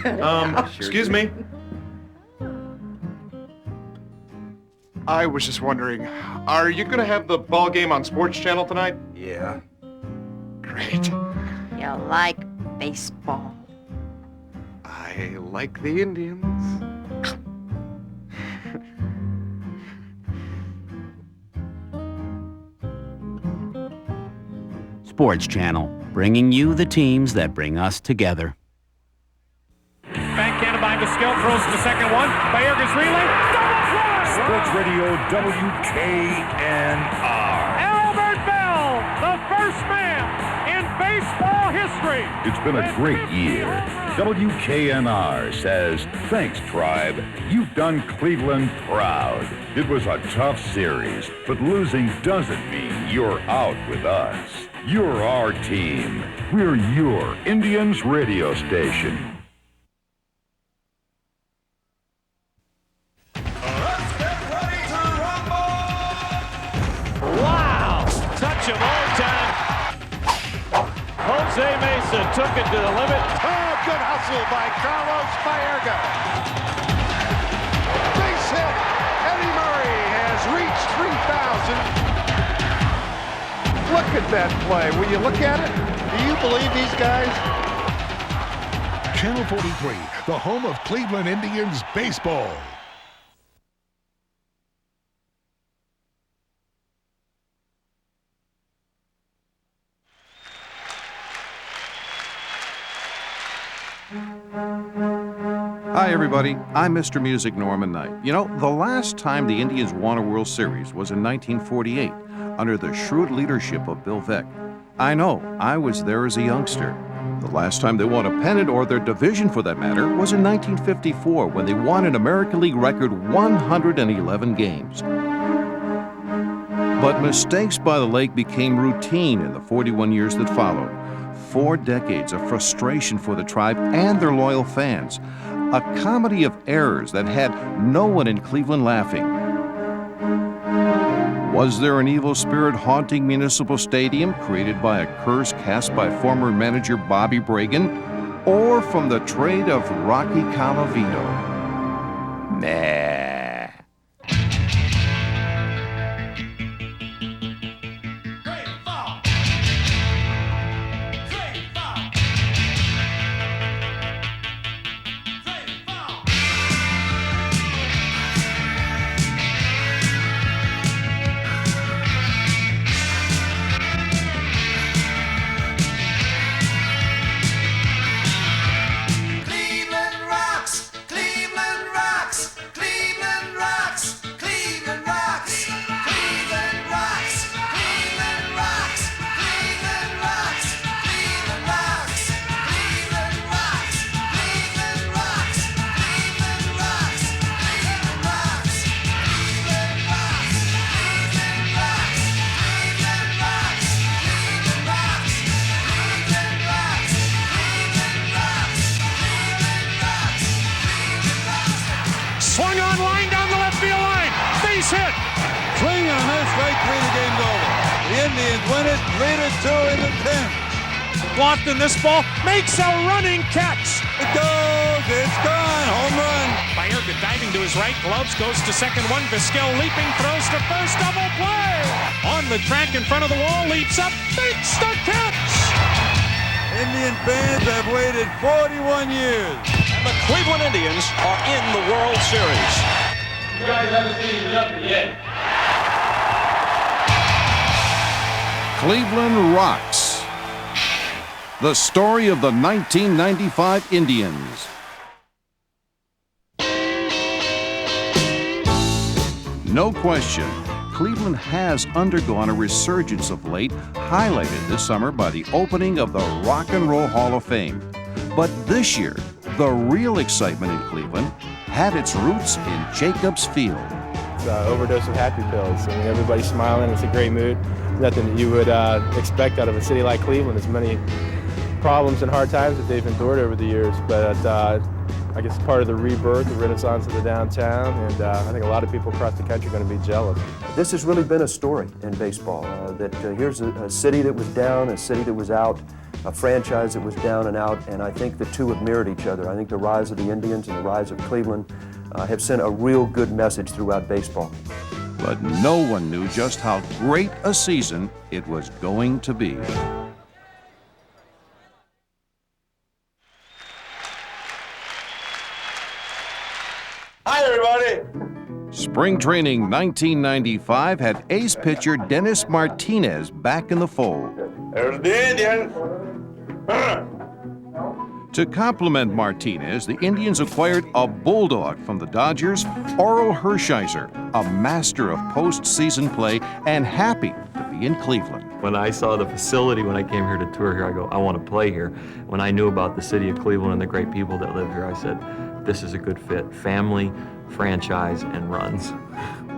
Excuse me. I was just wondering, are you gonna have the ball game on Sports Channel tonight? Yeah. Great. You like baseball? I like the Indians. Sports Channel, bringing you the teams that bring us together. Backhanded by Vizquel, throws to second one. Baerga's relay, double play! Sports Radio WKNR. Albert Belle, the first man in baseball history. It's been a great year. WKNR says, thanks, Tribe. You've done Cleveland proud. It was a tough series, but losing doesn't mean you're out with us. You're our team. We're your Indians radio station. Let's get ready to rumble! Wow! Touch of all time. Jose Mesa took it to the limit. Oh, good hustle by Carlos Baerga. Base hit. Eddie Murray has reached 3,000. Look at that play. Will you look at it? Do you believe these guys? Channel 43, the home of Cleveland Indians baseball. Hi, everybody. I'm Mr. Music Norman Knight. You know, the last time the Indians won a World Series was in 1948 under the shrewd leadership of Bill Veeck. I know, I was there as a youngster. The last time they won a pennant, or their division for that matter, was in 1954 when they won an American League record 111 games. But mistakes by the lake became routine in the 41 years that followed. 4 decades of frustration for the Tribe and their loyal fans. A comedy of errors that had no one in Cleveland laughing. Was there an evil spirit haunting Municipal Stadium created by a curse cast by former manager Bobby Bragan, or from the trade of Rocky Colavito? Nah. Swung on line down the left field line. Base hit. Swing on this, strike three, the game's over. The Indians win it 3-2 in the 10th. Lofton, this ball makes a running catch. It goes, it's gone, home run. Baerga diving to his right, gloves, goes to second one. Vizquel leaping, throws to first, double play. On the track in front of the wall, leaps up, makes the catch. Indian fans have waited 41 years. The Cleveland Indians are in the World Series. You guys haven't seen nothing yet. Cleveland rocks. The story of the 1995 Indians. No question, Cleveland has undergone a resurgence of late, highlighted this summer by the opening of the Rock and Roll Hall of Fame. But this year, the real excitement in Cleveland had its roots in Jacobs Field. It's an overdose of happy pills. I mean, everybody's smiling. It's a great mood. Nothing that you would expect out of a city like Cleveland. As many problems and hard times that they've endured over the years. But I guess part of the rebirth, the renaissance of the downtown, and I think a lot of people across the country are going to be jealous. This has really been a story in baseball. Here's a city that was down, a city that was out, a franchise that was down and out, and I think the two have mirrored each other. I think the rise of the Indians and the rise of Cleveland have sent a real good message throughout baseball. But no one knew just how great a season it was going to be. Hi, everybody. Spring training 1995 had ace pitcher Dennis Martinez back in the fold. There's the Indians. To complement Martinez, the Indians acquired a bulldog from the Dodgers, Oral Hershiser, a master of postseason play and happy to be in Cleveland. When I saw the facility when I came here to tour here, I go, I want to play here. When I knew about the city of Cleveland and the great people that live here, I said, this is a good fit. Family, franchise, and runs.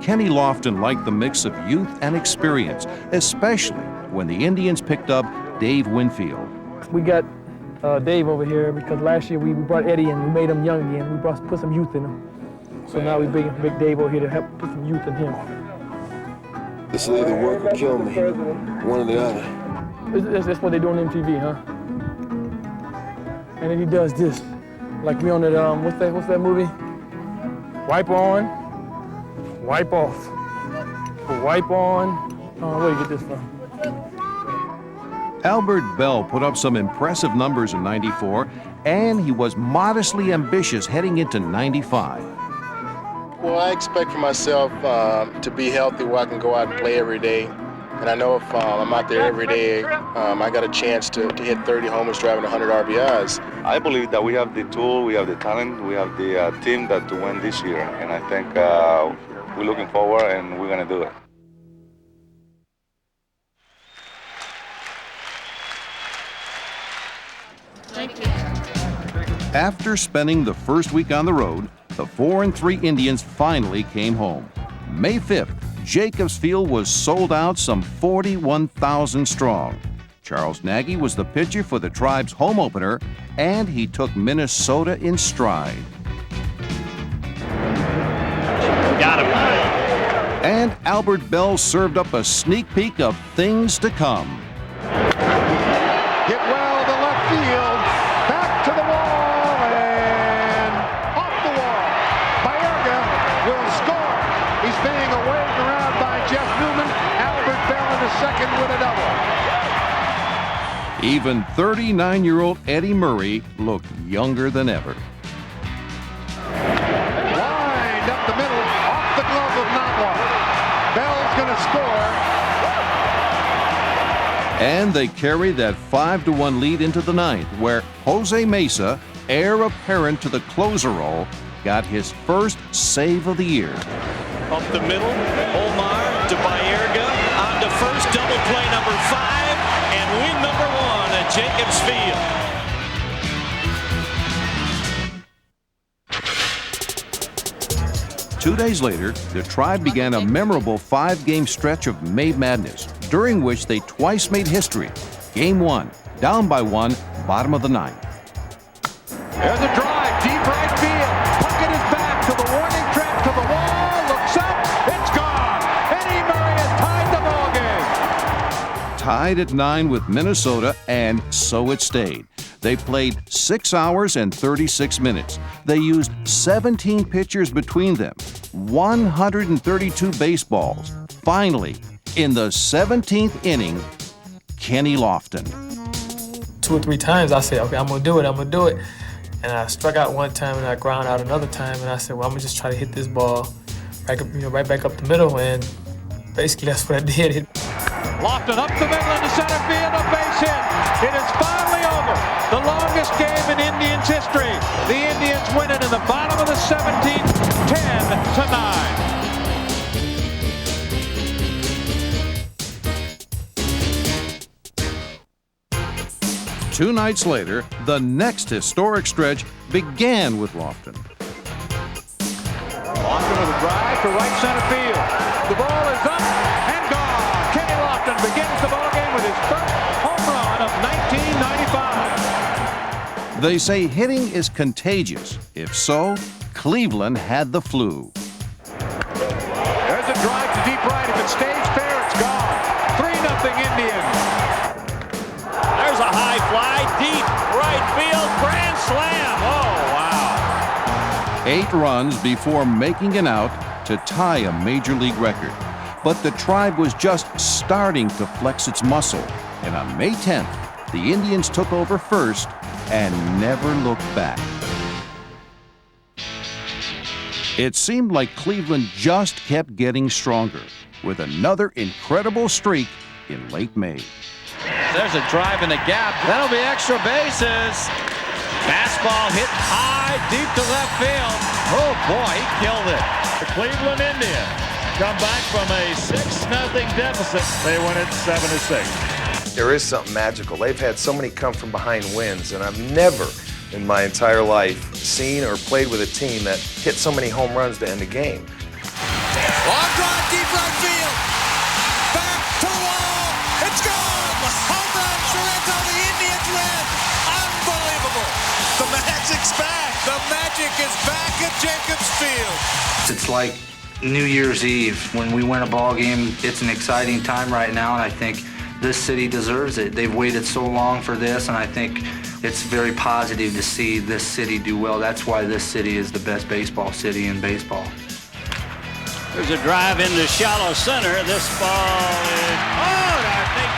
Kenny Lofton liked the mix of youth and experience, especially when the Indians picked up Dave Winfield. We got Dave over here because last year we brought Eddie and we made him young again. We put some youth in him. So now we bring Dave over here to help put some youth in him. This will either work or kill me, one or the other. That's what they do on MTV, huh? And then he does this. Like we on that, what's that movie? Wipe on, wipe off. Wipe on, where do you get this from? Albert Belle put up some impressive numbers in '94, and he was modestly ambitious heading into '95. Well, I expect for myself to be healthy where I can go out and play every day. And I know if I'm out there every day, I got a chance to hit 30 homers, driving 100 RBIs. I believe that we have the tool, we have the talent, we have the team that to win this year. And I think we're looking forward and we're going to do it. After spending the first week on the road, the 4-3 Indians finally came home. May 5th, Jacobs Field was sold out some 41,000 strong. Charles Nagy was the pitcher for the Tribe's home opener, and he took Minnesota in stride. Got him. And Albert Belle served up a sneak peek of things to come. Hit well to left field, back to the wall, and off the wall. Baerga will score. He's being waved around by Jeff Newman. Albert Belle in the second with a double. Even 39-year-old Eddie Murray looked younger than ever. Lined up the middle, off the glove of Nite. Belle's going to score. And they carry that 5-1 lead into the ninth, where Jose Mesa, heir apparent to the closer role, got his first save of the year. Up the middle, Omar to Baerga, on to first, double play number 5, and win number 1 at Jacobs Field. Two days later, the Tribe began a memorable 5-game stretch of May Madness, during which they twice made history. Game 1, down by 1, bottom of the ninth. There's a drive, deep right field. Puckett is back to the warning track, to the wall, looks up, it's gone. Eddie Murray has tied the ballgame. Tied at 9 with Minnesota, and so it stayed. They played 6 hours and 36 minutes. They used 17 pitchers between them, 132 baseballs. Finally, in the 17th inning, Kenny Lofton. 2 or 3 times I said, okay, I'm gonna do it. And I struck out one time and I ground out another time, and I said, well, I'm gonna just try to hit this ball right back up the middle, and basically that's what I did. Lofton up the middle into center field, a base hit. It is finally over. The longest game in Indians history. The Indians win it in the bottom of the 17th, 10-9. 2 nights later, the next historic stretch began with Lofton. Lofton with a drive to right center field. The ball is up and gone. Kenny Lofton begins the ballgame with his first home run of 1995. They say hitting is contagious. If so, Cleveland had the flu. There's a drive to deep right. If it stays fair, it's gone. 3-0 Indians. There's a high fly 8 runs before making an out to tie a major league record. But the Tribe was just starting to flex its muscle, and on May 10th, the Indians took over first and never looked back. It seemed like Cleveland just kept getting stronger, with another incredible streak in late May. There's a drive in the gap. That'll be extra bases. Fastball hit high, deep to left field. Oh boy, he killed it. The Cleveland Indians come back from a 6-0 deficit. They win it 7-6. There is something magical. They've had so many come from behind wins, and I've never in my entire life seen or played with a team that hit so many home runs to end the game. Long drive, deep right field. Back to the wall. It's gone. Home run, Sorrento. The Indians win. Unbelievable. The magic's back. The magic is back at Jacobs Field. It's like New Year's Eve. When we win a ball game, it's an exciting time right now, and I think this city deserves it. They've waited so long for this, and I think it's very positive to see this city do well. That's why this city is the best baseball city in baseball. There's a drive into shallow center. This ball is I think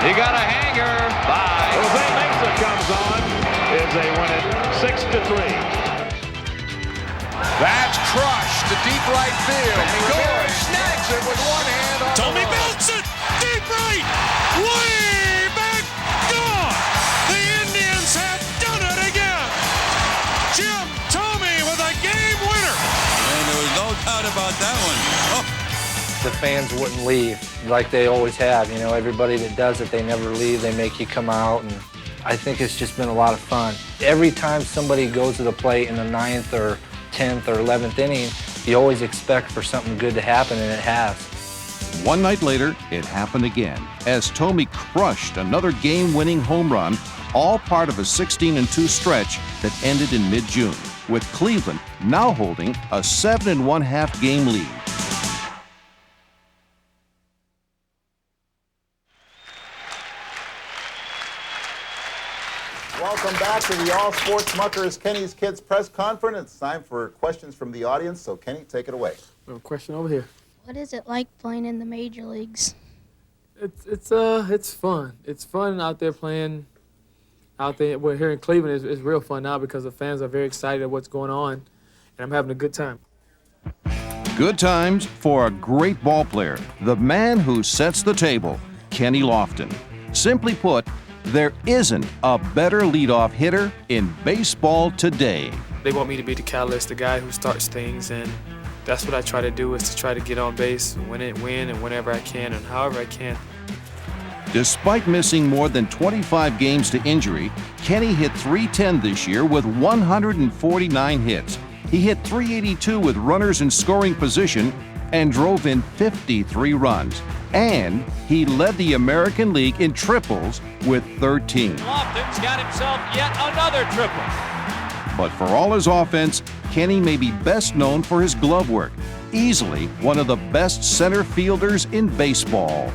he got a hanger by Jose Mesa comes on as they win it 6-3. That's crushed to deep right field. Gore snags it with one hand on Tommy belts it. Deep right. Way back. Gone. The Indians have done it again. Jim Tomey with a game winner. And there was no doubt about that one. Oh. The fans wouldn't leave like they always have. You know, everybody that does it, they never leave. They make you come out, and I think it's just been a lot of fun. Every time somebody goes to the plate in the 9th or 10th or 11th inning, you always expect for something good to happen, and it has. One night later, it happened again, as Tomey crushed another game-winning home run, all part of a 16-2 stretch that ended in mid-June, with Cleveland now holding a 7-1/2 game lead. Welcome back to the All Sports Muckers Kenny's Kids press conference. It's time for questions from the audience, so Kenny, take it away. We have a question over here. What is it like playing in the major leagues? It's fun. It's fun out there playing out there. Well, here in Cleveland, it's real fun now because the fans are very excited at what's going on, and I'm having a good time. Good times for a great ball player, the man who sets the table, Kenny Lofton. Simply put, there isn't a better leadoff hitter in baseball today. They want me to be the catalyst, the guy who starts things, and that's what I try to do, is to try to get on base, win and whenever I can and however I can. Despite missing more than 25 games to injury, Kenny hit .310 this year with 149 hits. He hit .382 with runners in scoring position and drove in 53 runs. And he led the American League in triples with 13. Lofton's got himself yet another triple. But for all his offense, Kenny may be best known for his glove work. Easily one of the best center fielders in baseball.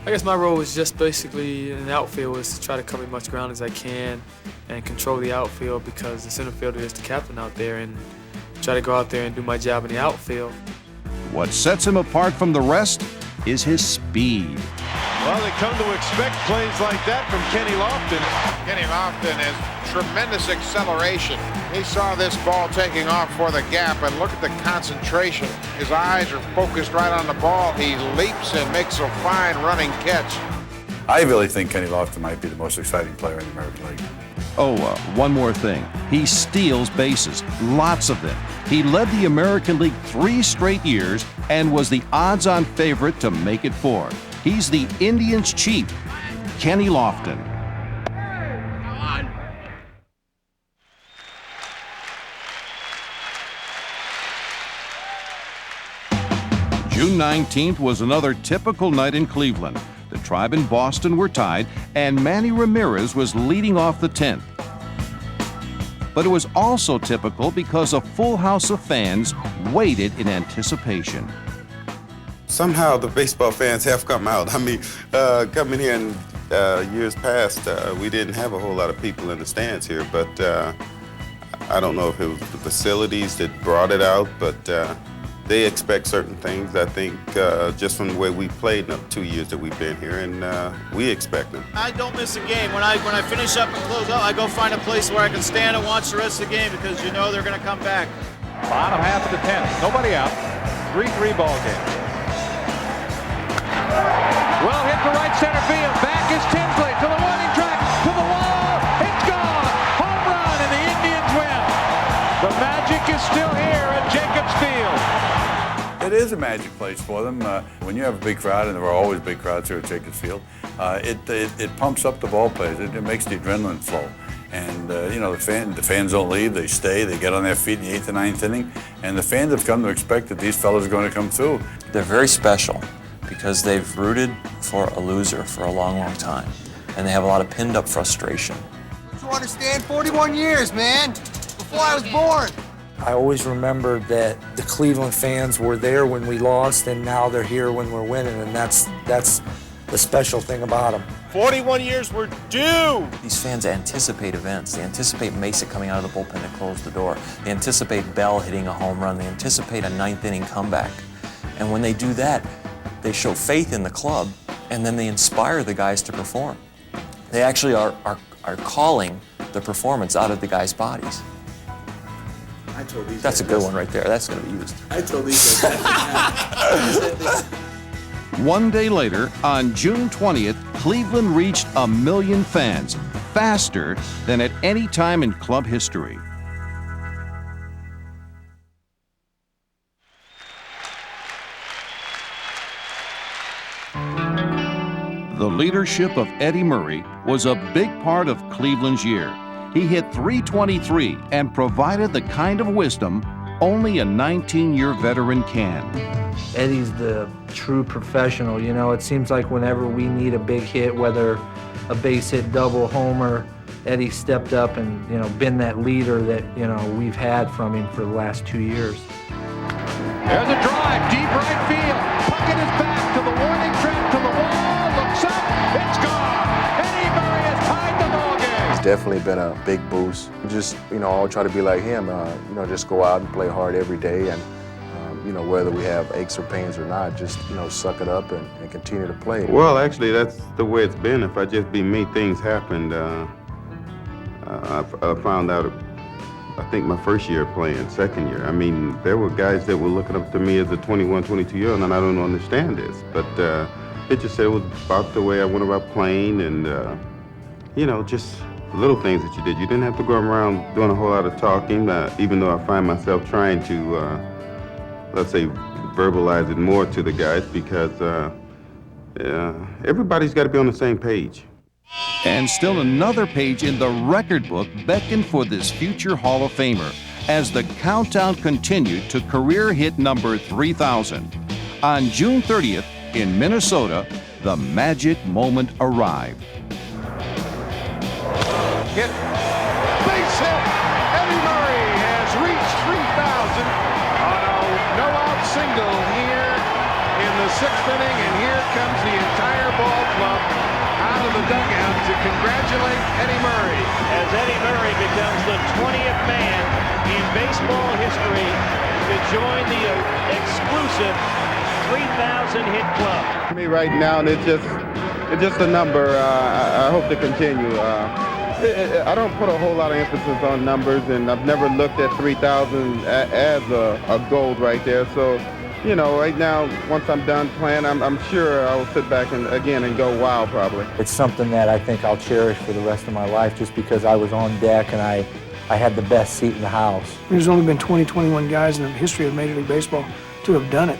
I guess my role is just basically in the outfield is to try to cover as much ground as I can and control the outfield, because the center fielder is the captain out there, and try to go out there and do my job in the outfield. What sets him apart from the rest is his speed. Well, they come to expect plays like that from Kenny Lofton. Kenny Lofton has tremendous acceleration. He saw this ball taking off for the gap, and look at the concentration. His eyes are focused right on the ball. He leaps and makes a fine running catch. I really think Kenny Lofton might be the most exciting player in the American League. Oh, one more thing. He steals bases, lots of them. He led the American League 3 straight years and was the odds-on favorite to make it 4. He's the Indians' chief, Kenny Lofton. June 19th was another typical night in Cleveland. The Tribe and Boston were tied, and Manny Ramirez was leading off the 10th. But it was also typical because a full house of fans waited in anticipation. Somehow the baseball fans have come out. I mean, coming here in years past, we didn't have a whole lot of people in the stands here, but I don't know if it was the facilities that brought it out, but they expect certain things, I think, just from the way we played in the 2 years that we've been here, and we expect them. I don't miss a game. When I finish up and close out, I go find a place where I can stand and watch the rest of the game because you know they're going to come back. Bottom half of the 10th. Nobody out. 3-3 ball game. Well hit to right center field. Back is Tinsley to the warning track, to the wall. It's gone. Home run, and the Indians win. The magic is still here at Jacobs Field. It is a magic place for them. When you have a big crowd, and there are always big crowds here at Jacobs Field, it pumps up the ball players. It makes the adrenaline flow. And, you know, the fans don't leave. They stay. They get on their feet in the 8th and 9th inning. And the fans have come to expect that these fellas are going to come through. They're very special because they've rooted for a loser for a long, long time. And they have a lot of pinned up frustration. You understand? 41 years, man. Before I was born. I always remember that the Cleveland fans were there when we lost, and now they're here when we're winning, and that's the special thing about them. 41 years were due. These fans anticipate events. They anticipate Mesa coming out of the bullpen to close the door. They anticipate Belle hitting a home run. They anticipate a 9th inning comeback. And when they do that, they show faith in the club, and then they inspire the guys to perform. They actually are calling the performance out of the guys' bodies. I told these That's a good one right there. That's going to be used. I told these guys. One day later, on June 20th, Cleveland reached 1 million fans, faster than at any time in club history. The leadership of Eddie Murray was a big part of Cleveland's year. He hit .323 and provided the kind of wisdom only a 19-year veteran can. Eddie's the true professional. You know, it seems like whenever we need a big hit, whether a base hit, double, homer, Eddie stepped up and, you know, been that leader that, you know, we've had from him for the last 2 years. There's a drive, deep right field. Puckett is back to the warning track, to the wall, looks up, it's gone. Eddie Murray has tied the ball game. It's definitely been a big boost. Just, you know, I'll try to be like him, you know, just go out and play hard every day, and you know, whether we have aches or pains or not, just, you know, suck it up and continue to play. Well, actually, that's the way it's been. If I just be me, things happened. I found out, I think, my first year playing, second year. I mean, there were guys that were looking up to me as a 21, 22-year-old, and I don't understand this. But it just said it was about the way I went about playing, and, you know, just little things that you did. You didn't have to go around doing a whole lot of talking, even though I find myself trying to, let's say, verbalize it more to the guys, because everybody's got to be on the same page. And still another page in the record book beckoned for this future Hall of Famer as the countdown continued to career hit number 3,000. On June 30th in Minnesota, the magic moment arrived. Hit. Base hit. Eddie Murray has reached 3,000 on a no-out single here in the 6th inning, and here comes the entire ball club out of the dugout to congratulate Eddie Murray. As Eddie Murray becomes the 20th man in baseball history to join the exclusive 3,000 hit club. For me right now, and it's just a number. I hope to continue. I don't put a whole lot of emphasis on numbers, and I've never looked at 3,000 as a goal right there. So, you know, right now, once I'm done playing, I'm sure I'll sit back and go wow, probably. It's something that I think I'll cherish for the rest of my life, just because I was on deck and I had the best seat in the house. There's only been 21 guys in the history of Major League Baseball to have done it.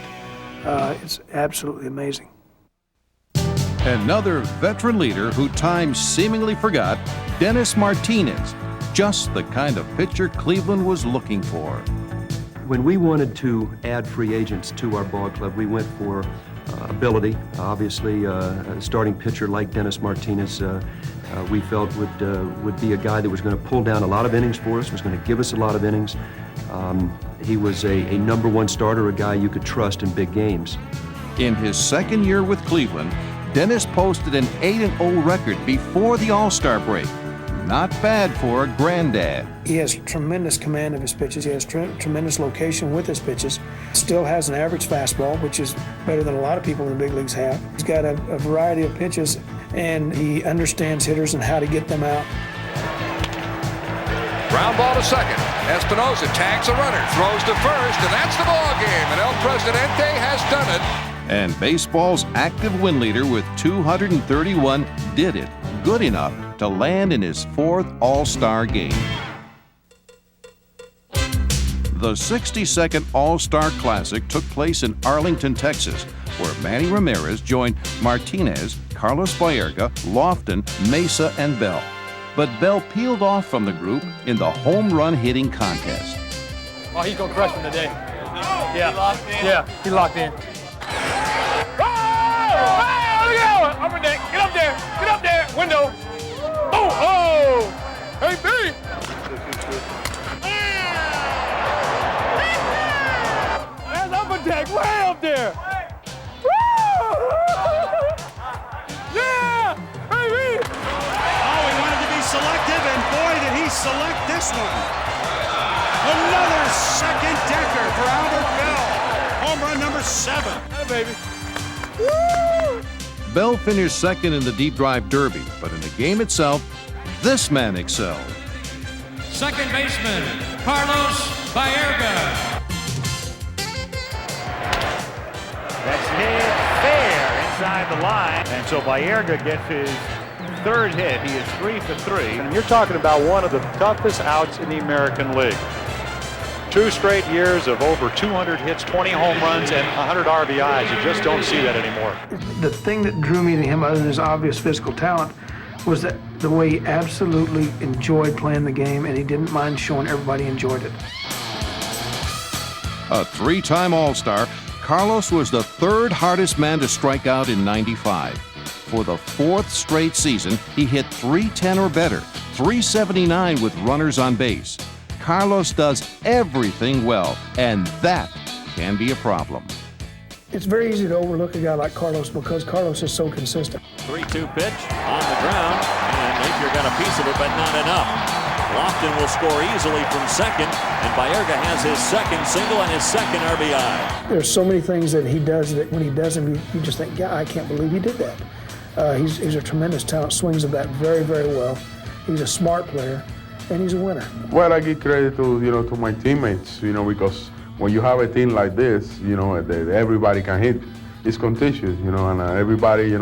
It's absolutely amazing. Another veteran leader who time seemingly forgot, Dennis Martinez, just the kind of pitcher Cleveland was looking for. When we wanted to add free agents to our ball club, we went for ability. Obviously, a starting pitcher like Dennis Martinez, we felt would be a guy that was going to pull down a lot of innings for us, was going to give us a lot of innings. He was a #1 starter, a guy you could trust in big games. In his second year with Cleveland, Dennis posted an 8-0 record before the All-Star break. Not bad for a granddad. He has tremendous command of his pitches. He has tremendous location with his pitches. Still has an average fastball, which is better than a lot of people in the big leagues have. He's got a variety of pitches, and he understands hitters and how to get them out. Ground ball to second. Espinosa tags a runner, throws to first, and that's the ball game. And El Presidente has done it. And baseball's active win leader with 231 did it good enough to land in his 4th All-Star game. The 62nd All-Star Classic took place in Arlington, Texas, where Manny Ramirez joined Martinez, Carlos Baerga, Lofton, Mesa, and Belle. But Belle peeled off from the group in the home run hitting contest. Oh, he's gonna crush him today. Yeah, he locked in. Up in there, get up there, window. Oh, hey, B. That's upper deck, way up there. Yeah, baby. Oh, he wanted to be selective, and boy, did he select this one. Another second decker for Albert Belle. Home run number 7. Hey, baby. Belle finished second in the deep drive derby, but in the game itself, this man excelled. Second baseman, Carlos Baerga. That's hit fair inside the line. And so Baerga gets his 3rd hit. He is 3 for 3. And you're talking about one of the toughest outs in the American League. 2 straight years of over 200 hits, 20 home runs, and 100 RBIs. You just don't see that anymore. The thing that drew me to him, other than his obvious physical talent, was that the way he absolutely enjoyed playing the game, and he didn't mind showing everybody enjoyed it. A 3-time All-Star, Carlos was the 3rd hardest man to strike out in '95. For the 4th straight season, he hit .310 or better, .379 with runners on base. Carlos does everything well, and that can be a problem. It's very easy to overlook a guy like Carlos because Carlos is so consistent. 3-2 pitch on the ground, and Napier got a piece of it, but not enough. Lofton will score easily from second, and Baerga has his 2nd single and his 2nd RBI. There's so many things that he does that when he does them, you just think, yeah, I can't believe he did that. He's a tremendous talent, swings the bat very, very well. He's a smart player, and he's a winner. Well, I give credit to to my teammates, because when you have a team like this, everybody can hit. It's contagious, and everybody,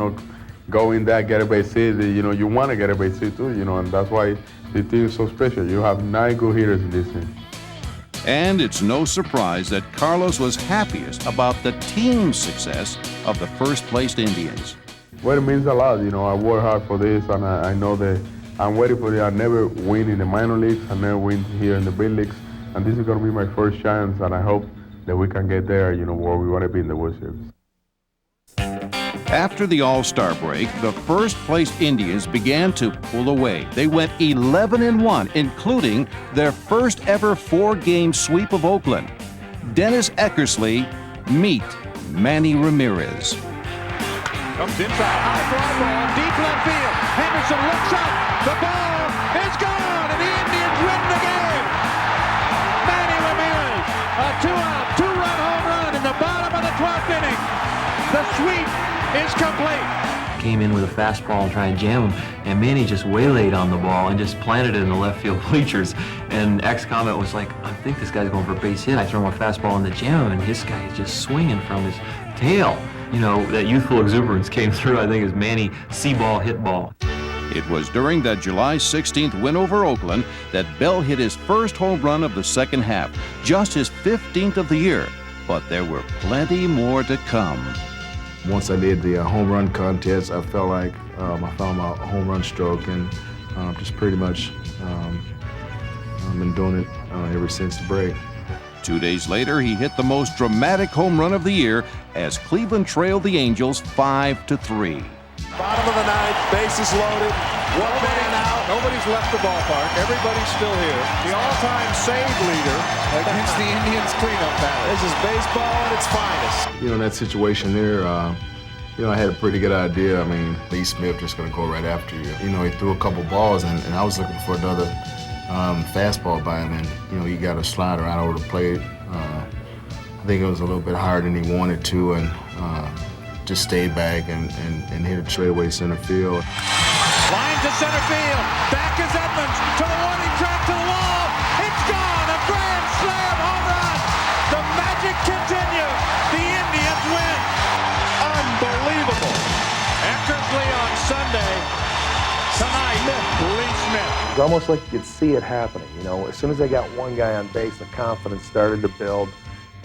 go in there, get a base hit. You want to get a base hit too, and that's why the team is so special. You have 9 good hitters in this team. And it's no surprise that Carlos was happiest about the team's success of the first-placed Indians. Well, it means a lot. I work hard for this, and I know that I'm ready for it. I never win in the minor leagues. I never win here in the big leagues. And this is going to be my first chance, and I hope that we can get there, where we want to be in the World Series. After the All-Star break, the first-place Indians began to pull away. They went 11-1, including their first-ever 4-game sweep of Oakland. Dennis Eckersley, meet Manny Ramirez. Comes inside, high fly ball, deep left field. Henderson looks up, the ball is gone, and the Indians win the game. Manny Ramirez, a 2-out, 2-run home run in the bottom of the 12th inning. The sweep is complete. Came in with a fastball and tried to jam him, and Manny just waylaid on the ball and just planted it in the left field bleachers. And X's comment was like, I think this guy's going for a base hit. I throw him a fastball in the jam, and this guy is just swinging from his tail. That youthful exuberance came through, I think, as Manny see-ball, hit ball. It was during that July 16th win over Oakland that Belle hit his first home run of the second half, just his 15th of the year. But there were plenty more to come. Once I did the home run contest, I felt like I found my home run stroke, and just pretty much I've been doing it ever since the break. 2 days later, he hit the most dramatic home run of the year as Cleveland trailed the Angels 5-3. Bottom of the 9th, bases loaded. One man out. Nobody's left the ballpark. Everybody's still here. The all-time save leader against the Indians cleanup battle. This is baseball at its finest. In that situation there, You know, I had a pretty good idea. I mean, Lee Smith just going to go right after you. You know, he threw a couple balls, and I was looking for another fastball by him, and, you know, he got a slider right over the plate. I think it was a little bit higher than he wanted to, and just stayed back and hit it straight away center field. Line to center field. Back is Edmonds to the warning track to the wall. It's gone. A grand slam home run. The magic continues. The Indians win. Unbelievable. Eckersley on Sunday. Tonight, Lee Smith. It's almost like you could see it happening. You know, as soon as they got one guy on base, the confidence started to build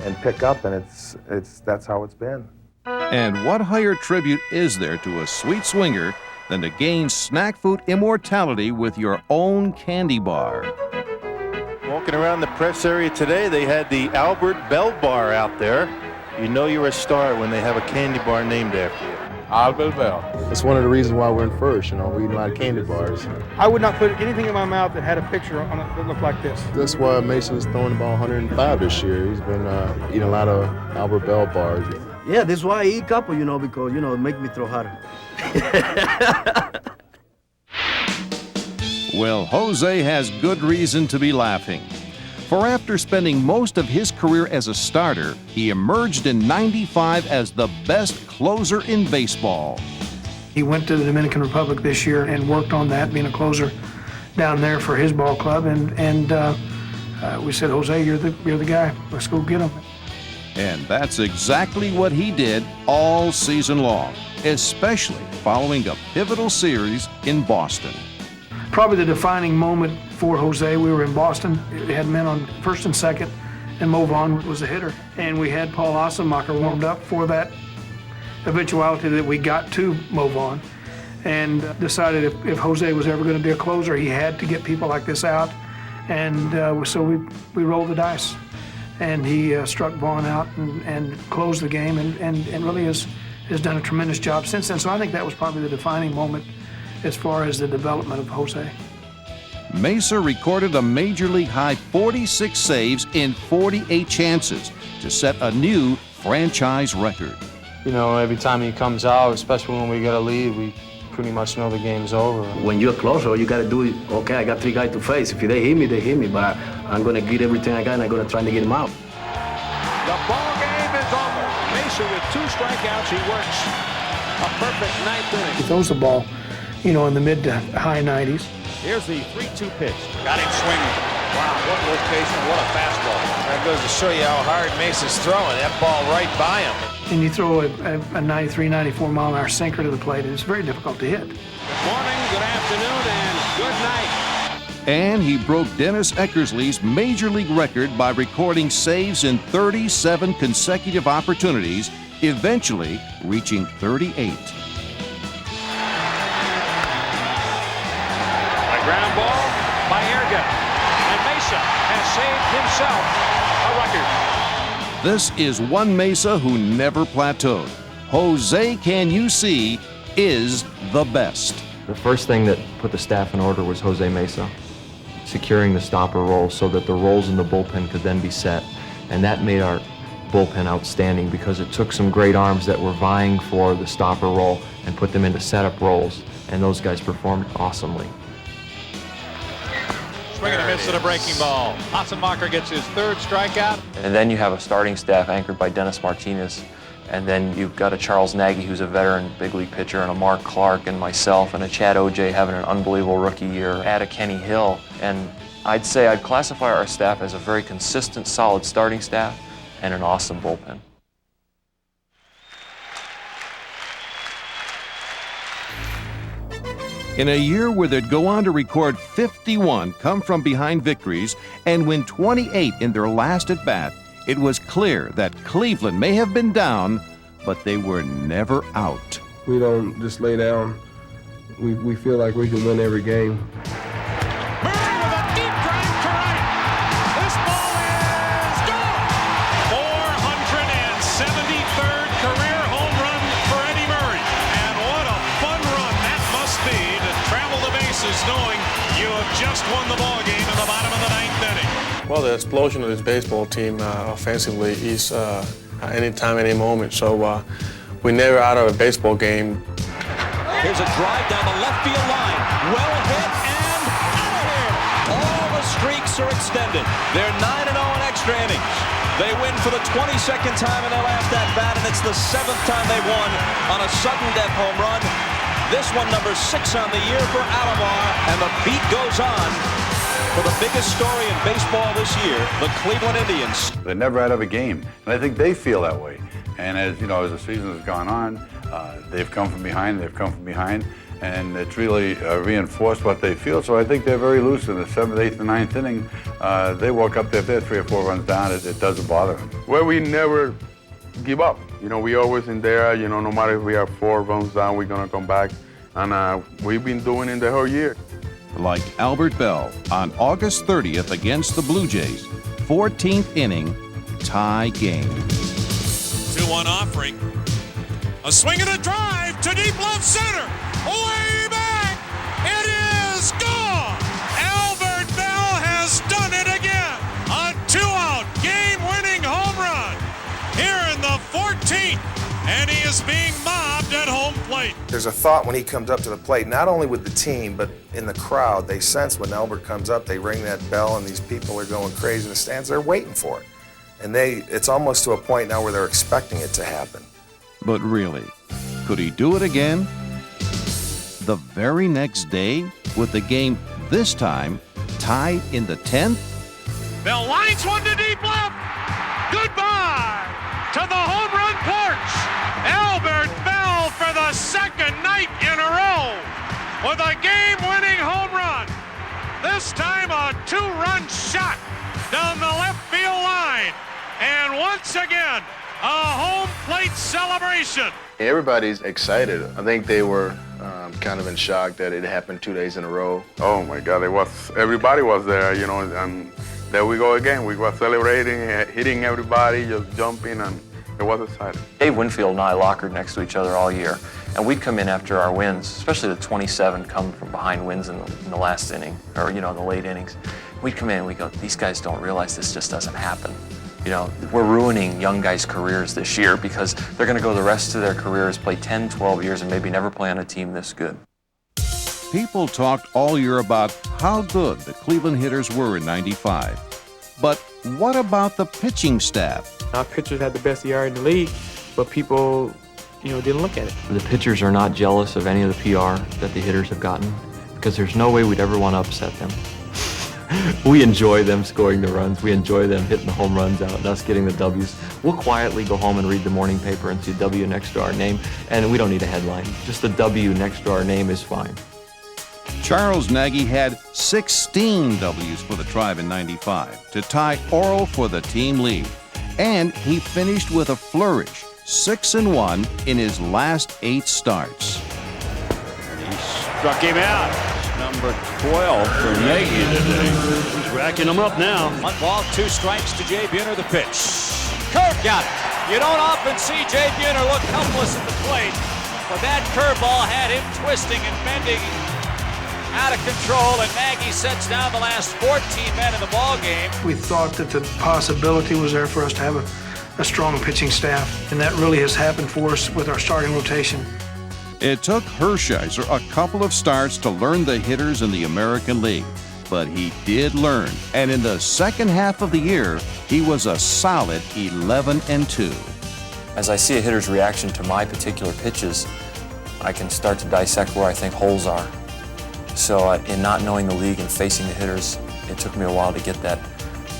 and pick up, and that's how it's been. And what higher tribute is there to a sweet swinger than to gain snack food immortality with your own candy bar? Walking around the press area today, they had the Belle bar out there. You know you're a star when they have a candy bar named after you. Albert Belle. That's one of the reasons why we're in first. You know, we eat a lot of candy bars. I would not put anything in my mouth that had a picture on it that looked like this. That's why Mason's throwing about 105 this year. He's been eating a lot of Albert Belle bars. Yeah, this is why I eat a couple, you know, because, you know, it makes me throw harder. Well, Jose has good reason to be laughing. For after spending most of his career as a starter, he emerged in '95 as the best closer in baseball. He went to the Dominican Republic this year and worked on that, being a closer down there for his ball club. And we said, Jose, you're the guy. Let's go get him. And that's exactly what he did all season long, especially following a pivotal series in Boston. Probably the defining moment for Jose, we were in Boston. We had men on first and second, and Mo Vaughn was the hitter. And we had Paul Assenmacher warmed up for that eventuality that we got to Mo Vaughn, and decided if Jose was ever going to be a closer, he had to get people like this out. And so we rolled the dice. And he struck Vaughn out and closed the game, and really has done a tremendous job since then. So I think that was probably the defining moment as far as the development of Jose. Mesa recorded a Major League high 46 saves in 48 chances to set a new franchise record. You know, every time he comes out, especially when we get a lead, we pretty much know the game's over. When you're a closer, you got to do it. Okay, I got three guys to face. If they hit me, they hit me. But I'm going to get everything I got, and I'm going to try to get him out. The ball game is over. Mesa with 2 strikeouts. He works a perfect 9th inning. He throws the ball, you know, in the mid to high 90s. Here's the 3-2 pitch. Got him swinging. Wow, what location, what a fastball. That goes to show you how hard Mesa's throwing. That ball right by him. And you throw a 93, 94 mile an hour sinker to the plate, and it's very difficult to hit. Good morning, good afternoon, and good night. And he broke Dennis Eckersley's Major League record by recording saves in 37 consecutive opportunities, eventually reaching 38. Ground ball by Baerga, and Mesa has saved himself a record. This is one Mesa who never plateaued. Jose, can you see, is the best. The first thing that put the staff in order was Jose Mesa, securing the stopper role so that the roles in the bullpen could then be set. And that made our bullpen outstanding because it took some great arms that were vying for the stopper role and put them into setup roles, and those guys performed awesomely. Swing and a miss at a breaking ball. Assenmacher gets his 3rd strikeout. And then you have a starting staff anchored by Dennis Martinez. And then you've got a Charles Nagy, who's a veteran big league pitcher, and a Mark Clark and myself, and a Chad O.J. having an unbelievable rookie year. Add a Kenny Hill. And I'd say I'd classify our staff as a very consistent, solid starting staff and an awesome bullpen. In a year where they'd go on to record 51 come-from-behind victories and win 28 in their last at-bat, it was clear that Cleveland may have been down, but they were never out. We don't just lay down. We feel like we can win every game. Knowing you have just won the ball game in the bottom of the 9th inning. Well, the explosion of this baseball team offensively is anytime, any moment. So We're never out of a baseball game. Here's a drive down the left field line. Well hit and out of here. All the streaks are extended. They're 9-0 in extra innings. They win for the 22nd time in their last at-bat, and it's the 7th time they've won on a sudden death home run. This one number 6 on the year for Alomar, and the beat goes on for the biggest story in baseball this year, the Cleveland Indians. They're never out of a game, and I think they feel that way. And as you know, as the season has gone on, they've come from behind, and it's really reinforced what they feel. So I think they're very loose in the 7th, 8th, and 9th inning. They walk up there, if they're 3 or 4 runs down, it doesn't bother them. Well, we never give up. You know, we always in there. You know, no matter if we are 4 runs down, we're gonna come back, and we've been doing it the whole year. Like Albert Belle on August 30th against the Blue Jays, 14th inning, tie game. 2-1 offering. A swing and a drive to deep left center. Way back. It is gone. Albert Belle has done it again. A 2-out game-winning home run here in the 14th. And he is being mobbed at home plate. There's a thought when he comes up to the plate, not only with the team, but in the crowd. They sense when Albert comes up, they ring that bell, and these people are going crazy in the stands. They're waiting for it. And it's almost to a point now where they're expecting it to happen. But really, could he do it again? The very next day, with the game this time tied in the 10th? Bell lines one to deep left. Goodbye to the home run porch. Albert Belle for the 2nd night in a row with a game-winning home run. This time a 2-run shot down the left field line. And once again, a home plate celebration. Everybody's excited. I think they were kind of in shock that it happened 2 days in a row. Oh my God, everybody was there, you know, and there we go again. We were celebrating, hitting everybody, just jumping, and it was exciting. Dave Winfield and I lockered next to each other all year, and we'd come in after our wins, especially the 27 come from behind wins in the last inning, or, you know, in the late innings. We'd come in and we go, these guys don't realize this just doesn't happen. You know, we're ruining young guys' careers this year because they're going to go the rest of their careers, play 10, 12 years, and maybe never play on a team this good. People talked all year about how good the Cleveland hitters were in '95. But what about the pitching staff? Our pitchers had the best ERA in the league, but people, didn't look at it. The pitchers are not jealous of any of the PR that the hitters have gotten because there's no way we'd ever want to upset them. We enjoy them scoring the runs. We enjoy them hitting the home runs out and us getting the W's. We'll quietly go home and read the morning paper and see W next to our name, and we don't need a headline. Just the W next to our name is fine. Charles Nagy had 16 W's for the Tribe in '95 to tie Orel for the team lead. And he finished with a flourish, 6-1 in his last 8 starts. He struck him out. Number 12 for Nagy today. He's racking them up now. 1 ball, 2 strikes to Jay Buhner, the pitch. Curve got it. You don't often see Jay Buhner look helpless at the plate, but that curveball had him twisting and bending out of control, and Nagy sets down the last 14 men in the ball game. We thought that the possibility was there for us to have a strong pitching staff, and that really has happened for us with our starting rotation. It took Hershiser a couple of starts to learn the hitters in the American League, but he did learn, and in the second half of the year, he was a solid 11-2. As I see a hitter's reaction to my particular pitches, I can start to dissect where I think holes are. So in not knowing the league and facing the hitters, it took me a while to get that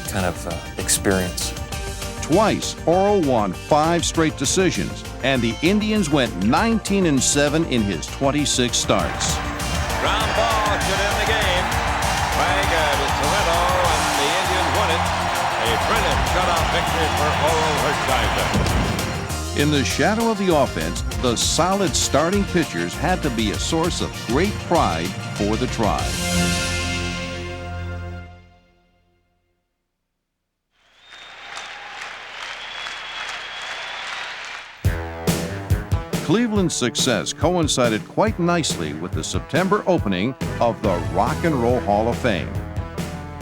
kind of experience. Twice, Orel won 5 straight decisions, and the Indians went 19-7 in his 26 starts. Ground ball should end the game. Baerga to Toretto, and the Indians win it. A brilliant shutout victory for Orel Hershiser. In the shadow of the offense, the solid starting pitchers had to be a source of great pride for the Tribe. Cleveland's success coincided quite nicely with the September opening of the Rock and Roll Hall of Fame.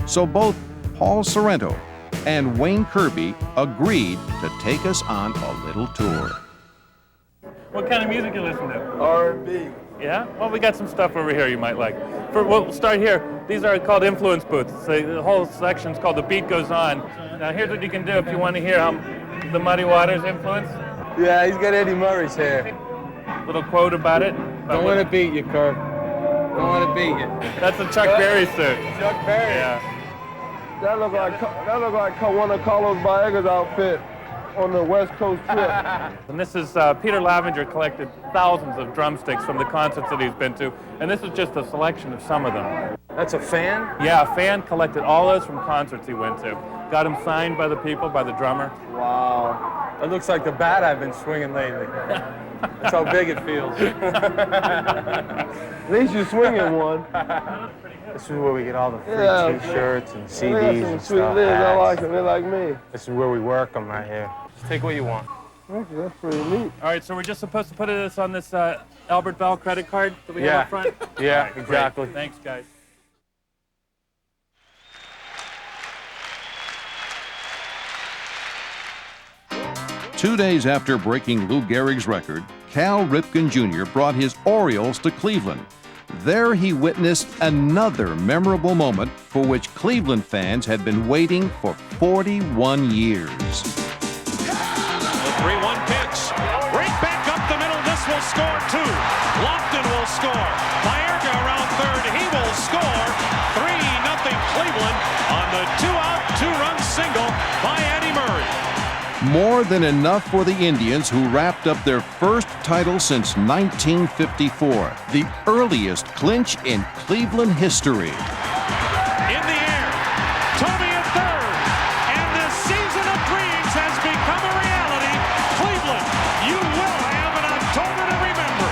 So both Paul Sorrento and Wayne Kirby agreed to take us on a little tour. What kind of music you listen to? R&B. Yeah? Well, we got some stuff over here you might like. We'll start here. These are called influence booths. The whole section's called The Beat Goes On. Now, here's what you can do if you want to hear the Muddy Waters influence. Yeah, he's got Eddie Murray's hair. Little quote about it. Don't want to beat you, Kirk. Don't want to beat you. That's a Chuck Berry suit. Chuck Berry? Yeah. That look like one of Carlos Baerga's outfit on the West Coast trip. And this is Peter Lavenger collected thousands of drumsticks from the concerts that he's been to, and this is just a selection of some of them. That's a fan? Yeah, a fan collected all those from concerts he went to. Got them signed by the people, by the drummer. Wow. That looks like the bat I've been swinging lately. That's how big it feels. At least you're swinging one. This is where we get all the free T-shirts and CDs and stuff. I like them. They like me. This is where we work them right here. Just take what you want. Okay, that's pretty neat. All right, so we're just supposed to put this on this Albert Belle credit card that we have up front? Yeah, right, exactly. Great. Thanks, guys. Two days after breaking Lou Gehrig's record, Cal Ripken Jr. brought his Orioles to Cleveland. There he witnessed another memorable moment for which Cleveland fans had been waiting for 41 years. The 3-1 pitch. Right back up the middle. This will score two. Lofton will score. Baerga around third. He will score. 3-0 Cleveland on the two-out, two-run single by Eddie Murray. More than enough for the Indians, who wrapped up their first title since 1954, the earliest clinch in Cleveland history. In the air, Tommy at third, and the season of dreams has become a reality. Cleveland, you will have an October to remember.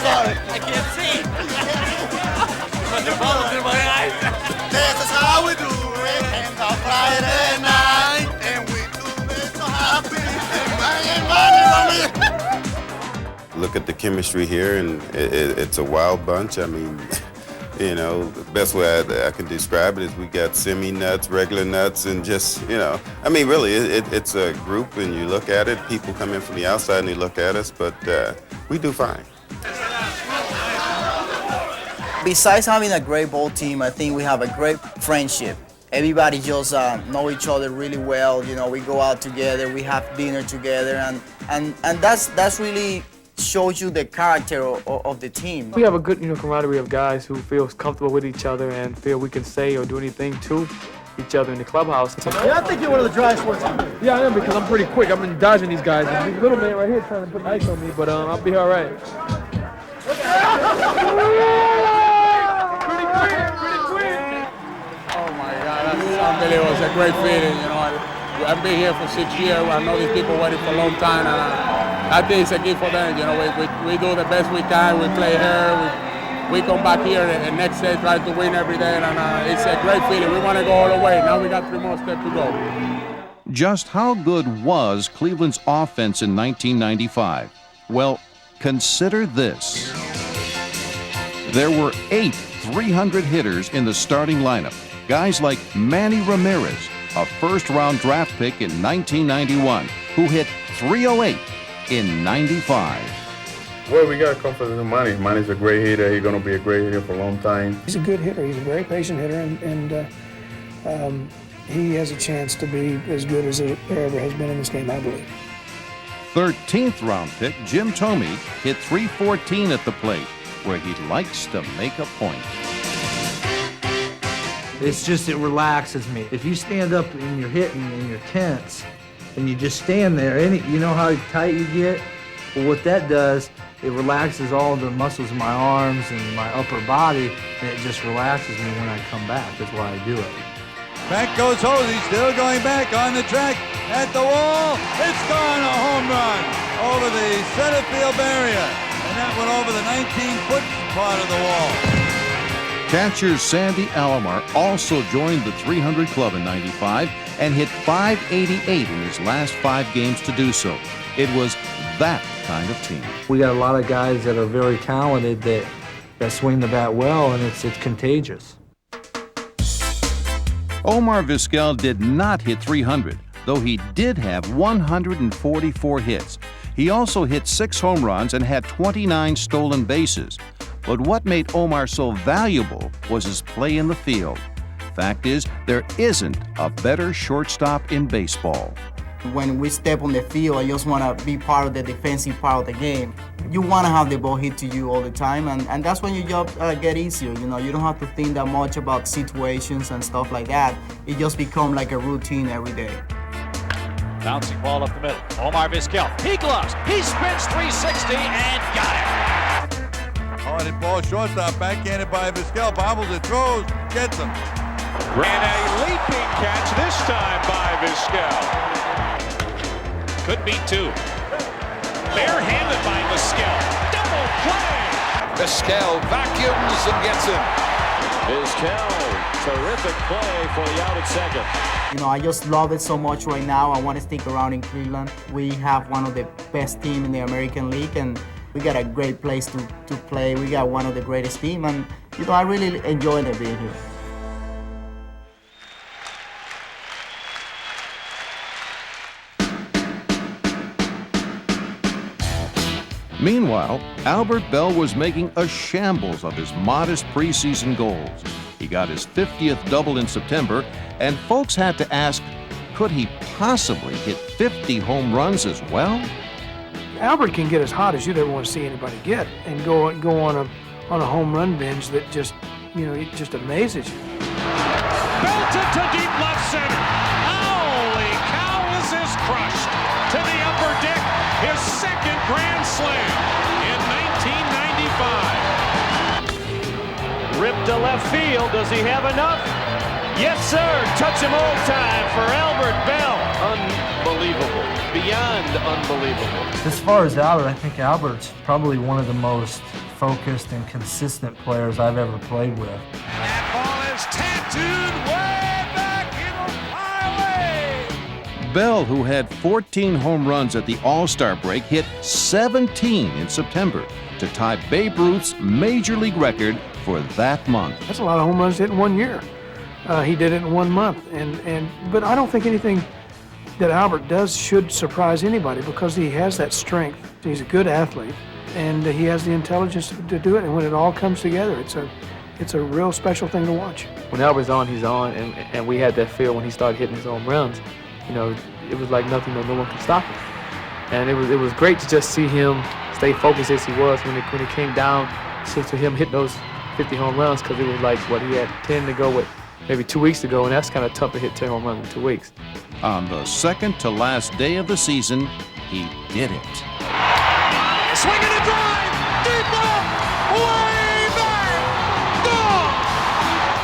I can't see. But the ball is in my eyes. This is how we do it. And on Friday night. And we do it so happy. And Look at the chemistry here, and it's a wild bunch. I mean, you know, the best way I can describe it is we got semi-nuts, regular nuts, and just, you know, I mean, really, it's a group, and you look at it, people come in from the outside and they look at us, but we do fine. Besides having a great ball team, I think we have a great friendship. Everybody just know each other really well. You know, we go out together, we have dinner together, and that's really shows you the character of the team. We have a good, camaraderie of guys who feel comfortable with each other and feel we can say or do anything to each other in the clubhouse. Yeah, I think you're one of the driest ones. Yeah, I am, because I'm pretty quick. I've been dodging these guys. There's a little man right here trying to put ice on me, but I'll be all right. Oh my God, that's unbelievable. It's a great feeling, you know. I've been here for 6 years. I know these people waiting for a long time, and I think it's a gift for them. You know, we do the best we can. We play here. We come back here and next day try to win every day, and it's a great feeling. We want to go all the way. Now we got 3 more steps to go. Just how good was Cleveland's offense in 1995? Well, consider this. There were 8 300 hitters in the starting lineup. Guys like Manny Ramirez, a first-round draft pick in 1991, who hit 308 in 95. Well, we got to come for the Manny. Manny's a great hitter. He's going to be a great hitter for a long time. He's a good hitter. He's a very patient hitter, and he has a chance to be as good as there ever has been in this game, I believe. 13th round pick Jim Thome hit 314 at the plate, where he likes to make a point. It's just, it relaxes me. If you stand up and you're hitting and you're tense and you just stand there, you know how tight you get? Well, what that does, it relaxes all the muscles in my arms and my upper body, and it just relaxes me when I come back. That's why I do it. Back goes Hosey, still going back on the track, at the wall. It's gone, a home run over the center field barrier. And that went over the 19-foot part of the wall. Catcher Sandy Alomar also joined the 300 club in 95 and hit 588 in his last 5 games to do so. It was that kind of team. We got a lot of guys that are very talented that swing the bat well, and it's contagious. Omar Vizquel did not hit 300, though he did have 144 hits. He also hit 6 home runs and had 29 stolen bases. But what made Omar so valuable was his play in the field. Fact is, there isn't a better shortstop in baseball. When we step on the field, I just want to be part of the defensive part of the game. You want to have the ball hit to you all the time, and that's when your job get easier. You know, you don't have to think that much about situations and stuff like that. It just becomes like a routine every day. Bouncing ball up the middle. Omar Vizquel. He gloves. He spins 360 and got it. Hard ball, shortstop, backhanded by Vizquel. Bobbles it, throws, gets him. And a leaping catch this time by Vizquel. Could be 2. Barehanded by Vizquel. Double play. Vizquel vacuums and gets him. Vizquel, terrific play for the out at second. You know, I just love it so much right now. I want to stick around in Cleveland. We have one of the best teams in the American League, and we got a great place to play. We got one of the greatest teams, and you know, I really enjoy being here. Meanwhile, Albert Belle was making a shambles of his modest preseason goals. He got his 50th double in September, and folks had to ask, could he possibly hit 50 home runs as well? Albert can get as hot as you'd ever want to see anybody get, and go on a home run binge that just, you know, it just amazes you. Belted to deep left center. Holy cow, is this crushed to the upper deck. His second grand slam in 1995. Ripped to left field. Does he have enough? Yes, sir. Touch him old time for Albert Belle. Unbelievable. Beyond unbelievable. As far as Albert, I think Albert's probably one of the most focused and consistent players I've ever played with. That ball is tattooed way back in the highway. Belle, who had 14 home runs at the All-Star break, hit 17 in September to tie Babe Ruth's Major League record for that month. That's a lot of home runs hit in 1 year. He did it in 1 month, but I don't think anything that Albert does should surprise anybody because he has that strength. He's a good athlete, and he has the intelligence to do it. And when it all comes together, it's a real special thing to watch. When Albert's on, he's on, and we had that feel when he started hitting his home runs. You know, it was like nothing, no one could stop him. And it was great to just see him stay focused as he was when it came down to him hit those 50 home runs, because it was like what he had 10 to go with maybe 2 weeks ago, and that's kind of tough to hit 10 home runs in 2 weeks. On the second to last day of the season, he did it. Swing and a drive, deep left, way back, gone.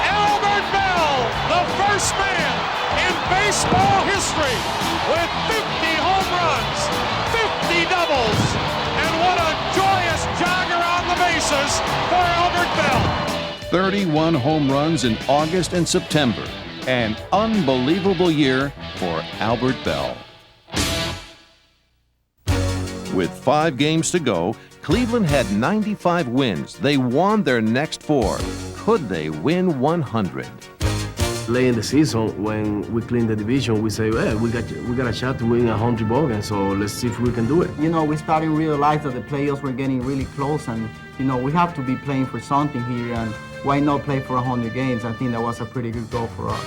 Albert Belle, the first man in baseball history with 50 home runs, 50 doubles, and what a joyous jogger on the bases for Albert Belle. 31 home runs in August and September. An unbelievable year for Albert Belle. With 5 games to go, Cleveland had 95 wins. They won their next 4. Could they win 100? Late in the season, when we clean the division, we say, well, we got a shot to win 100 ball games, so let's see if we can do it. You know, we started to realize that the playoffs were getting really close, and, you know, we have to be playing for something here, and why not play for 100 games? I think that was a pretty good goal for us.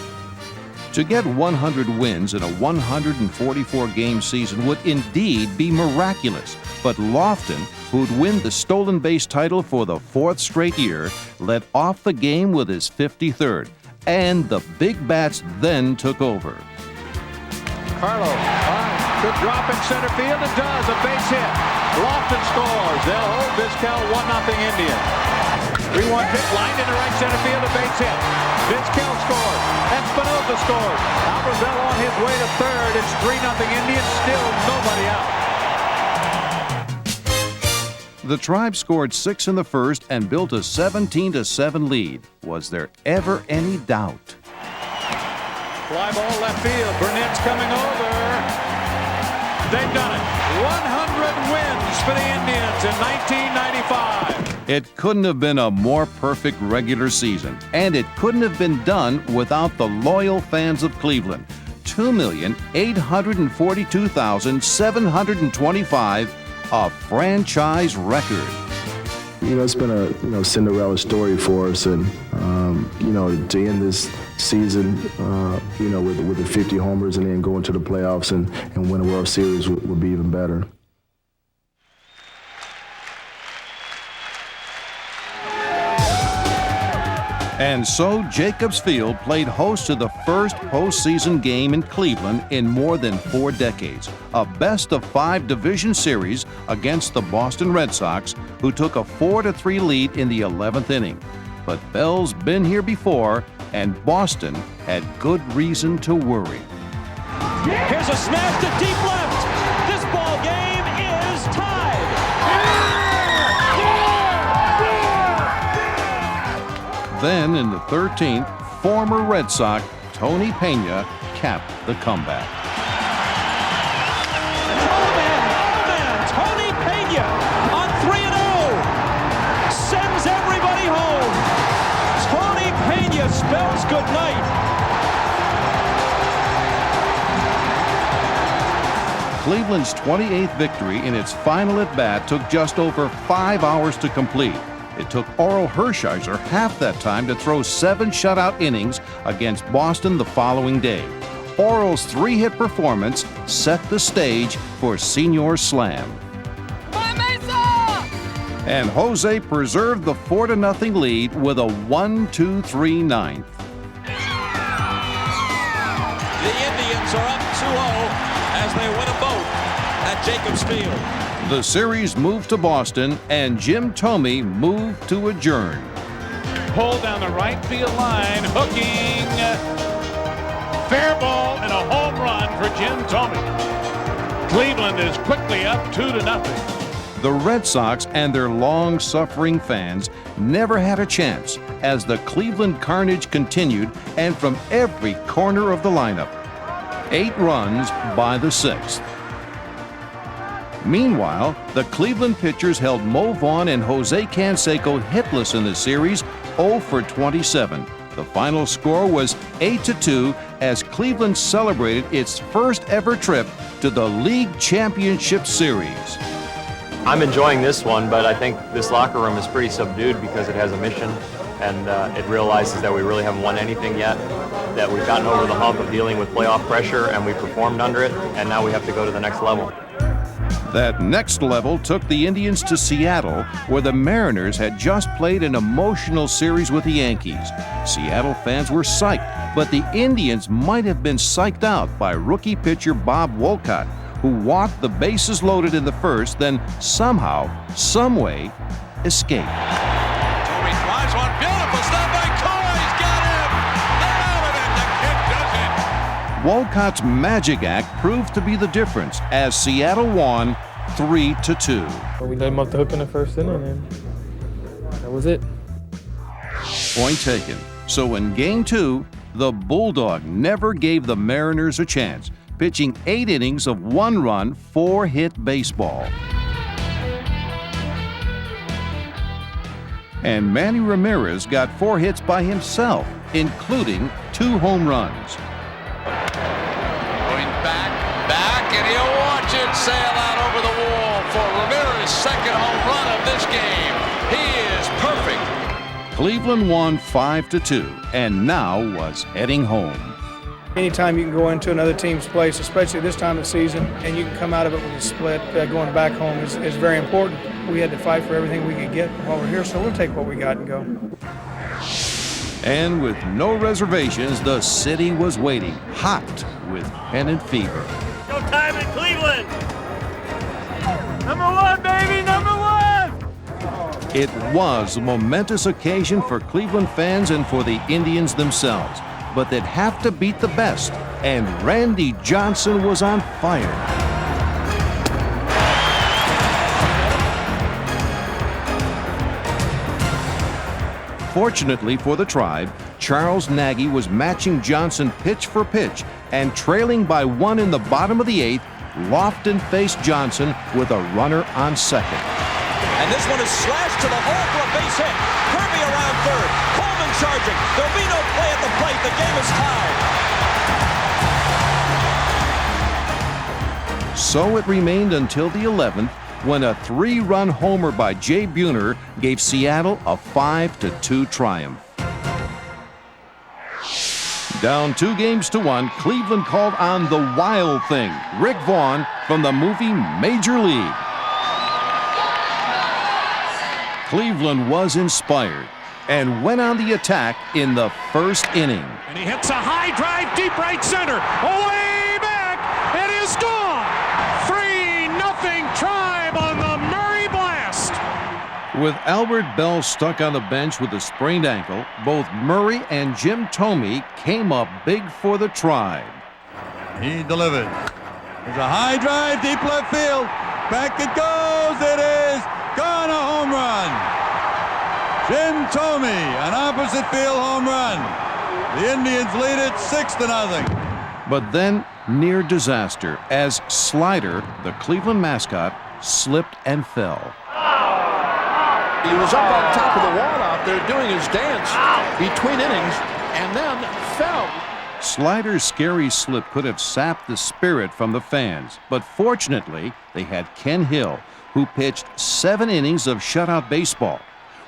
To get 100 wins in a 144-game season would indeed be miraculous. But Lofton, who'd win the stolen base title for the 4th straight year, led off the game with his 53rd. And the big bats then took over. Carlo, could drop in center field and does. A base hit. Lofton scores. They'll hold Vizquel 1-0 Indians. 3-1 pitch lined into right center field, a base hit. Vizquel scores. Espinosa scores. Albert Belle on his way to third. It's 3-0 Indians. Still nobody out. The Tribe scored 6 in the first and built a 17-7 lead. Was there ever any doubt? Fly ball left field. Burnett's coming over. They've done it. 100. wins for the Indians in 1995. It couldn't have been a more perfect regular season, and it couldn't have been done without the loyal fans of Cleveland. 2,842,725, a franchise record. It's been a Cinderella story for us, and to end this season, with the 50 homers and then go into the playoffs and win a World Series would be even better. And so Jacobs Field played host to the first postseason game in Cleveland in more than 4 decades. A best-of-5 division series against the Boston Red Sox, who took a 4-3 lead in the 11th inning. But Belle's been here before, and Boston had good reason to worry. Here's a smash to deep left. This ball game is tied. Then in the 13th, former Red Sox Tony Pena capped the comeback. Oh man, Tony Pena on 3-0 sends everybody home. Tony Pena spells good night. Cleveland's 28th victory in its final at-bat took just over 5 hours to complete. It took Orel Hershiser half that time to throw 7 shutout innings against Boston the following day. Orel's 3-hit performance set the stage for Senior Slam. Mesa! And Jose preserved the 4-0 lead with a 1-2-3 ninth. The Indians are up 2-0 as they win them both at Jacobs Field. The series moved to Boston, and Jim Thome moved to adjourn. Pulled down the right field line, hooking. Fair ball and a home run for Jim Thome. Cleveland is quickly up 2-0. The Red Sox and their long-suffering fans never had a chance as the Cleveland carnage continued, and from every corner of the lineup. 8 runs by the 6th. Meanwhile, the Cleveland pitchers held Mo Vaughn and Jose Canseco hitless in the series, 0 for 27. The final score was 8-2 as Cleveland celebrated its first ever trip to the League Championship Series. I'm enjoying this one, but I think this locker room is pretty subdued because it has a mission, and it realizes that we really haven't won anything yet, that we've gotten over the hump of dealing with playoff pressure, and we performed under it, and now we have to go to the next level. That next level took the Indians to Seattle, where the Mariners had just played an emotional series with the Yankees. Seattle fans were psyched, but the Indians might have been psyched out by rookie pitcher Bob Wolcott, who walked the bases loaded in the first, then somehow, someway, escaped. Toby drives one, beautiful stop by Cora, he's got him! They're out of it, the kid does it! Wolcott's magic act proved to be the difference as Seattle won 3-2. We let him off the hook in the first inning, and that was it. Point taken. So in Game 2, the Bulldog never gave the Mariners a chance, pitching 8 innings of 1-run, 4-hit baseball. And Manny Ramirez got 4 hits by himself, including 2 home runs. Going back, and he'll watch it sail out over the wall for Ramirez's second home run of this game. He is perfect. Cleveland won 5-2, and now was heading home. Anytime you can go into another team's place, especially this time of the season, and you can come out of it with a split, going back home is very important. We had to fight for everything we could get while we're here, so we'll take what we got and go. And with no reservations, the city was waiting, hot with pennant fever. Go time in Cleveland! #1, baby, #1! It was a momentous occasion for Cleveland fans and for the Indians themselves, but they'd have to beat the best, and Randy Johnson was on fire. Fortunately for the Tribe, Charles Nagy was matching Johnson pitch for pitch, and trailing by 1 in the bottom of the 8th, Lofton faced Johnson with a runner on second. And this one is slashed to the hole for a base hit. Kirby around third. Coleman charging. There'll be no play at the plate. The game is tied. So it remained until the 11th when a 3-run homer by Jay Buhner gave Seattle a 5-2 triumph. Down 2-1, Cleveland called on the Wild Thing, Rick Vaughn, from the movie Major League. Cleveland was inspired and went on the attack in the first inning. And he hits a high drive deep right center. Away back. It is gone. 3-0 Tribe on the Murray Blast. With Albert Belle stuck on the bench with a sprained ankle, both Murray and Jim Thome came up big for the Tribe. He delivers. There's a high drive, deep left field. Back it goes. It is gone, a home run. Jim Thome, an opposite field home run. The Indians lead it 6-0. But then, near disaster, as Slider, the Cleveland mascot, slipped and fell. He was up on top of the wall out there doing his dance between innings and then fell. Slider's scary slip could have sapped the spirit from the fans, but fortunately, they had Ken Hill, who pitched 7 innings of shutout baseball.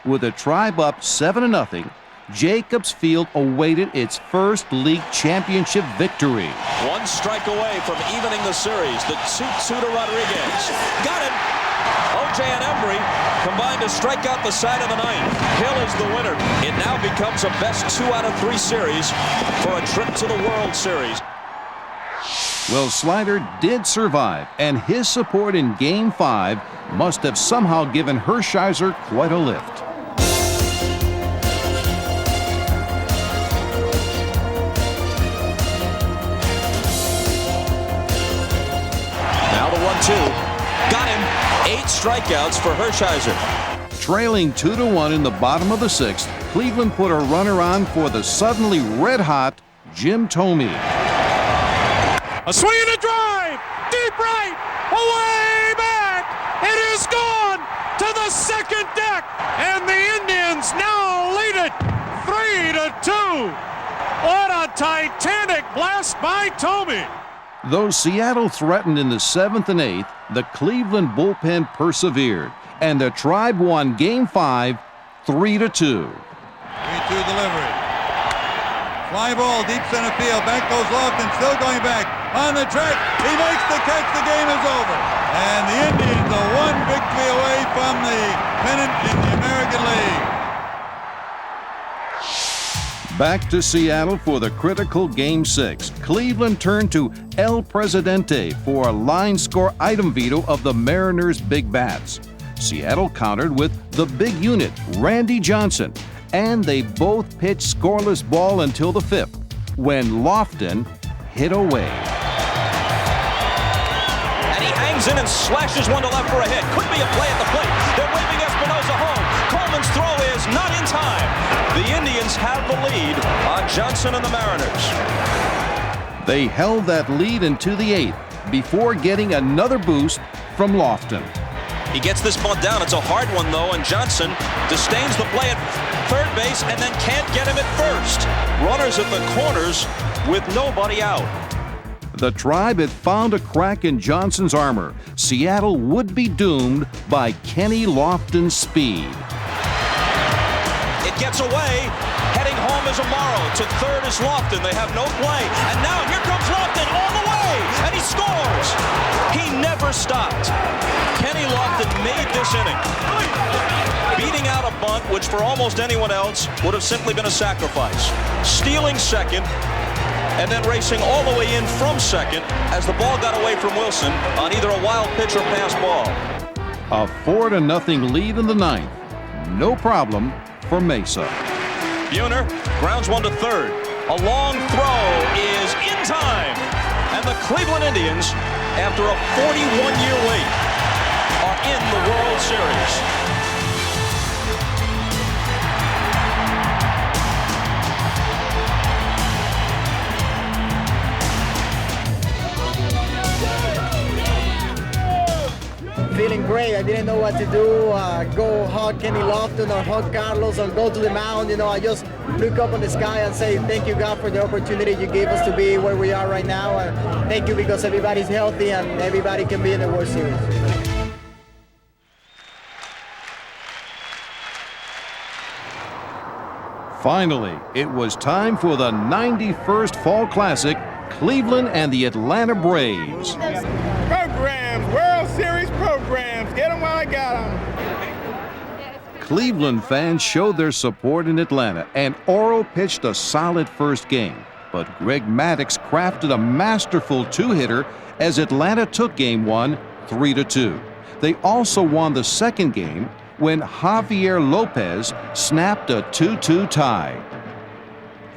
With the Tribe up 7-0, Jacobs Field awaited its first league championship victory. 1 strike away from evening the series. The 2-2 to Rodriguez. Got it. O.J. and Embry combined to strike out the side of the ninth. Hill is the winner. It now becomes a best 2 out of 3 series for a trip to the World Series. Well, Slider did survive, and his support in Game 5 must have somehow given Hershiser quite a lift. Now the 1-2. Got him. 8 strikeouts for Hershiser. Trailing 2-1 in the bottom of the 6th, Cleveland put a runner on for the suddenly red-hot Jim Thome. A swing and a drive. Deep right. Away back. It is gone to the second deck. And the Indians now lead it 3-2. What a titanic blast by Thome. Though Seattle threatened in the 7th and 8th, the Cleveland bullpen persevered, and the Tribe won Game 5, 3-2. 3-2 delivery. Fly ball, deep center field. Back goes Lofton, still going back. On the track, he makes the catch. The game is over. And the Indians are 1 victory away from the pennant in the American League. Back to Seattle for the critical Game 6. Cleveland turned to El Presidente for a line score item veto of the Mariners' big bats. Seattle countered with the big unit, Randy Johnson, and they both pitched scoreless ball until the 5th, when Lofton hit away. And he hangs in and slashes one to left for a hit. Could be a play at the plate. They're waving Espinosa home. Coleman's throw is not in time. The Indians have the lead on Johnson and the Mariners. They held that lead into the 8th before getting another boost from Lofton. He gets this bunt down. It's a hard one, though, and Johnson disdains the play at third base and then can't get him at first. Runners at the corners with nobody out. The Tribe had found a crack in Johnson's armor. Seattle would be doomed by Kenny Lofton's speed. It gets away. Heading home is Amaro. To third is Lofton. They have no play. And now here comes Lofton all the way. And he scores. He never stopped. Kenny Lofton made this inning. Beating out a bunt, which for almost anyone else would have simply been a sacrifice. Stealing second. And then racing all the way in from second as the ball got away from Wilson on either a wild pitch or pass ball. A 4-0 lead in the 9th. No problem for Mesa. Buhner grounds one to third. A long throw is in time. And the Cleveland Indians, after a 41-year wait, are in the World Series. feeling great. I didn't know what to do, go hug Kenny Lofton or hug Carlos or go to the mound. I just look up in the sky and say, thank you, God, for the opportunity you gave us to be where we are right now. And thank you because everybody's healthy and everybody can be in the World Series. Finally, it was time for the 91st Fall Classic, Cleveland and the Atlanta Braves. Programs, World Series programs. Get them while I got them. Cleveland fans showed their support in Atlanta, and Oro pitched a solid first game. But Greg Maddux crafted a masterful two-hitter as Atlanta took Game 1, 3-2. They also won the second game when Javier Lopez snapped a 2-2 tie.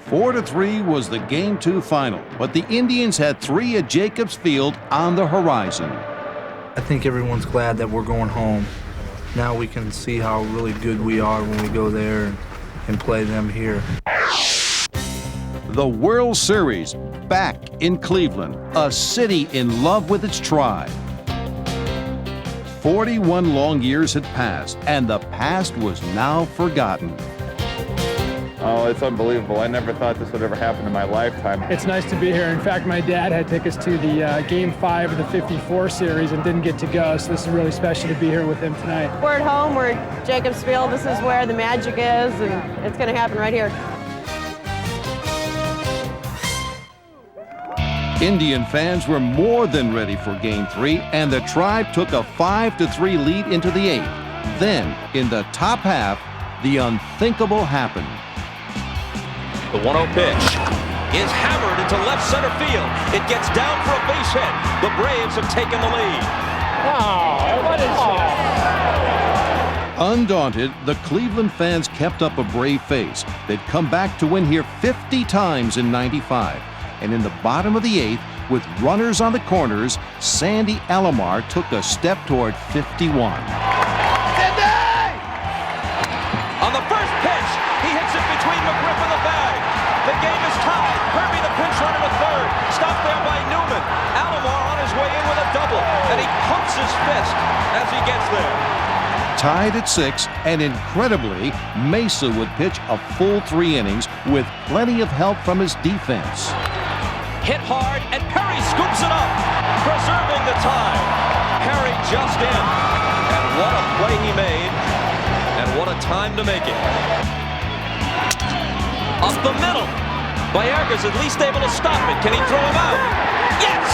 4-3 was the Game 2 final, but the Indians had 3 at Jacobs Field on the horizon. I think everyone's glad that we're going home. Now we can see how really good we are when we go there and play them here. The World Series back in Cleveland, a city in love with its tribe. 41 long years had passed, and the past was now forgotten. Oh, it's unbelievable. I never thought this would ever happen in my lifetime. It's nice to be here. In fact, my dad had tickets to the Game 5 of the 54 series and didn't get to go, so this is really special to be here with him tonight. We're at home. We're at Jacobs Field. This is where the magic is, and it's going to happen right here. Indian fans were more than ready for Game 3, and the Tribe took a 5-3 lead into the 8th. Then, in the top half, the unthinkable happened. The 1-0 pitch is hammered into left center field. It gets down for a base hit. The Braves have taken the lead. Oh, what is that? Undaunted, the Cleveland fans kept up a brave face. They'd come back to win here 50 times in '95. And in the bottom of the 8th, with runners on the corners, Sandy Alomar took a step toward 51. On the first pitch, he hits it between McGriff and the bag. The game is tied. Kirby, the pinch runner, to third. Stopped there by Newman. Alomar on his way in with a double, and he pumps his fist as he gets there. Tied at 6, and incredibly, Mesa would pitch a full 3 innings with plenty of help from his defense. Hit hard, and Perry scoops it up, preserving the tie. Perry just in, and what a play he made, and what a time to make it. Up the middle, Baerga's at least able to stop it. Can he throw him out? Yes!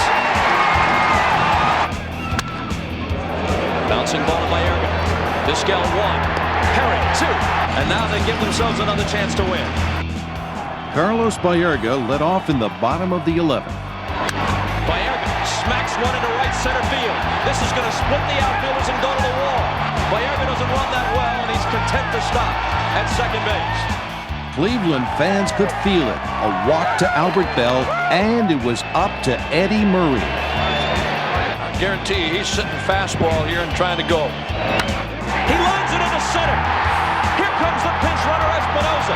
Bouncing ball to Baerga. Vizquel 1, Perry 2, and now they give themselves another chance to win. Carlos Baerga led off in the bottom of the 11th. Baerga smacks one into right center field. This is going to split the outfielders and go to the wall. Baerga doesn't run that well, and he's content to stop at second base. Cleveland fans could feel it. A walk to Albert Belle, and it was up to Eddie Murray. I guarantee he's sitting fastball here and trying to go. He lines it into center. Here comes the pinch runner, Espinosa.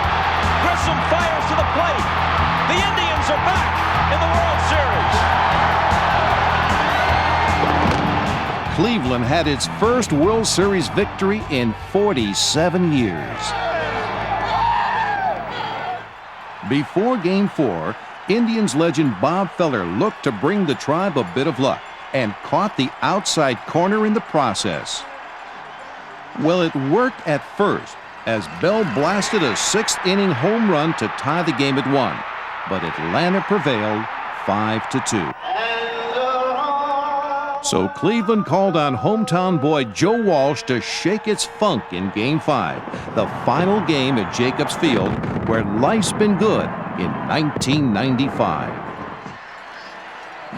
Grissom fires to the plate. The Indians are back in the World Series. Cleveland had its first World Series victory in 47 years. Before Game 4, Indians legend Bob Feller looked to bring the Tribe a bit of luck and caught the outside corner in the process. Well, it worked at first, as Belle blasted a 6th-inning home run to tie the game at 1. But Atlanta prevailed 5-2. So Cleveland called on hometown boy Joe Walsh to shake its funk in Game 5, the final game at Jacobs Field, where life's been good in 1995.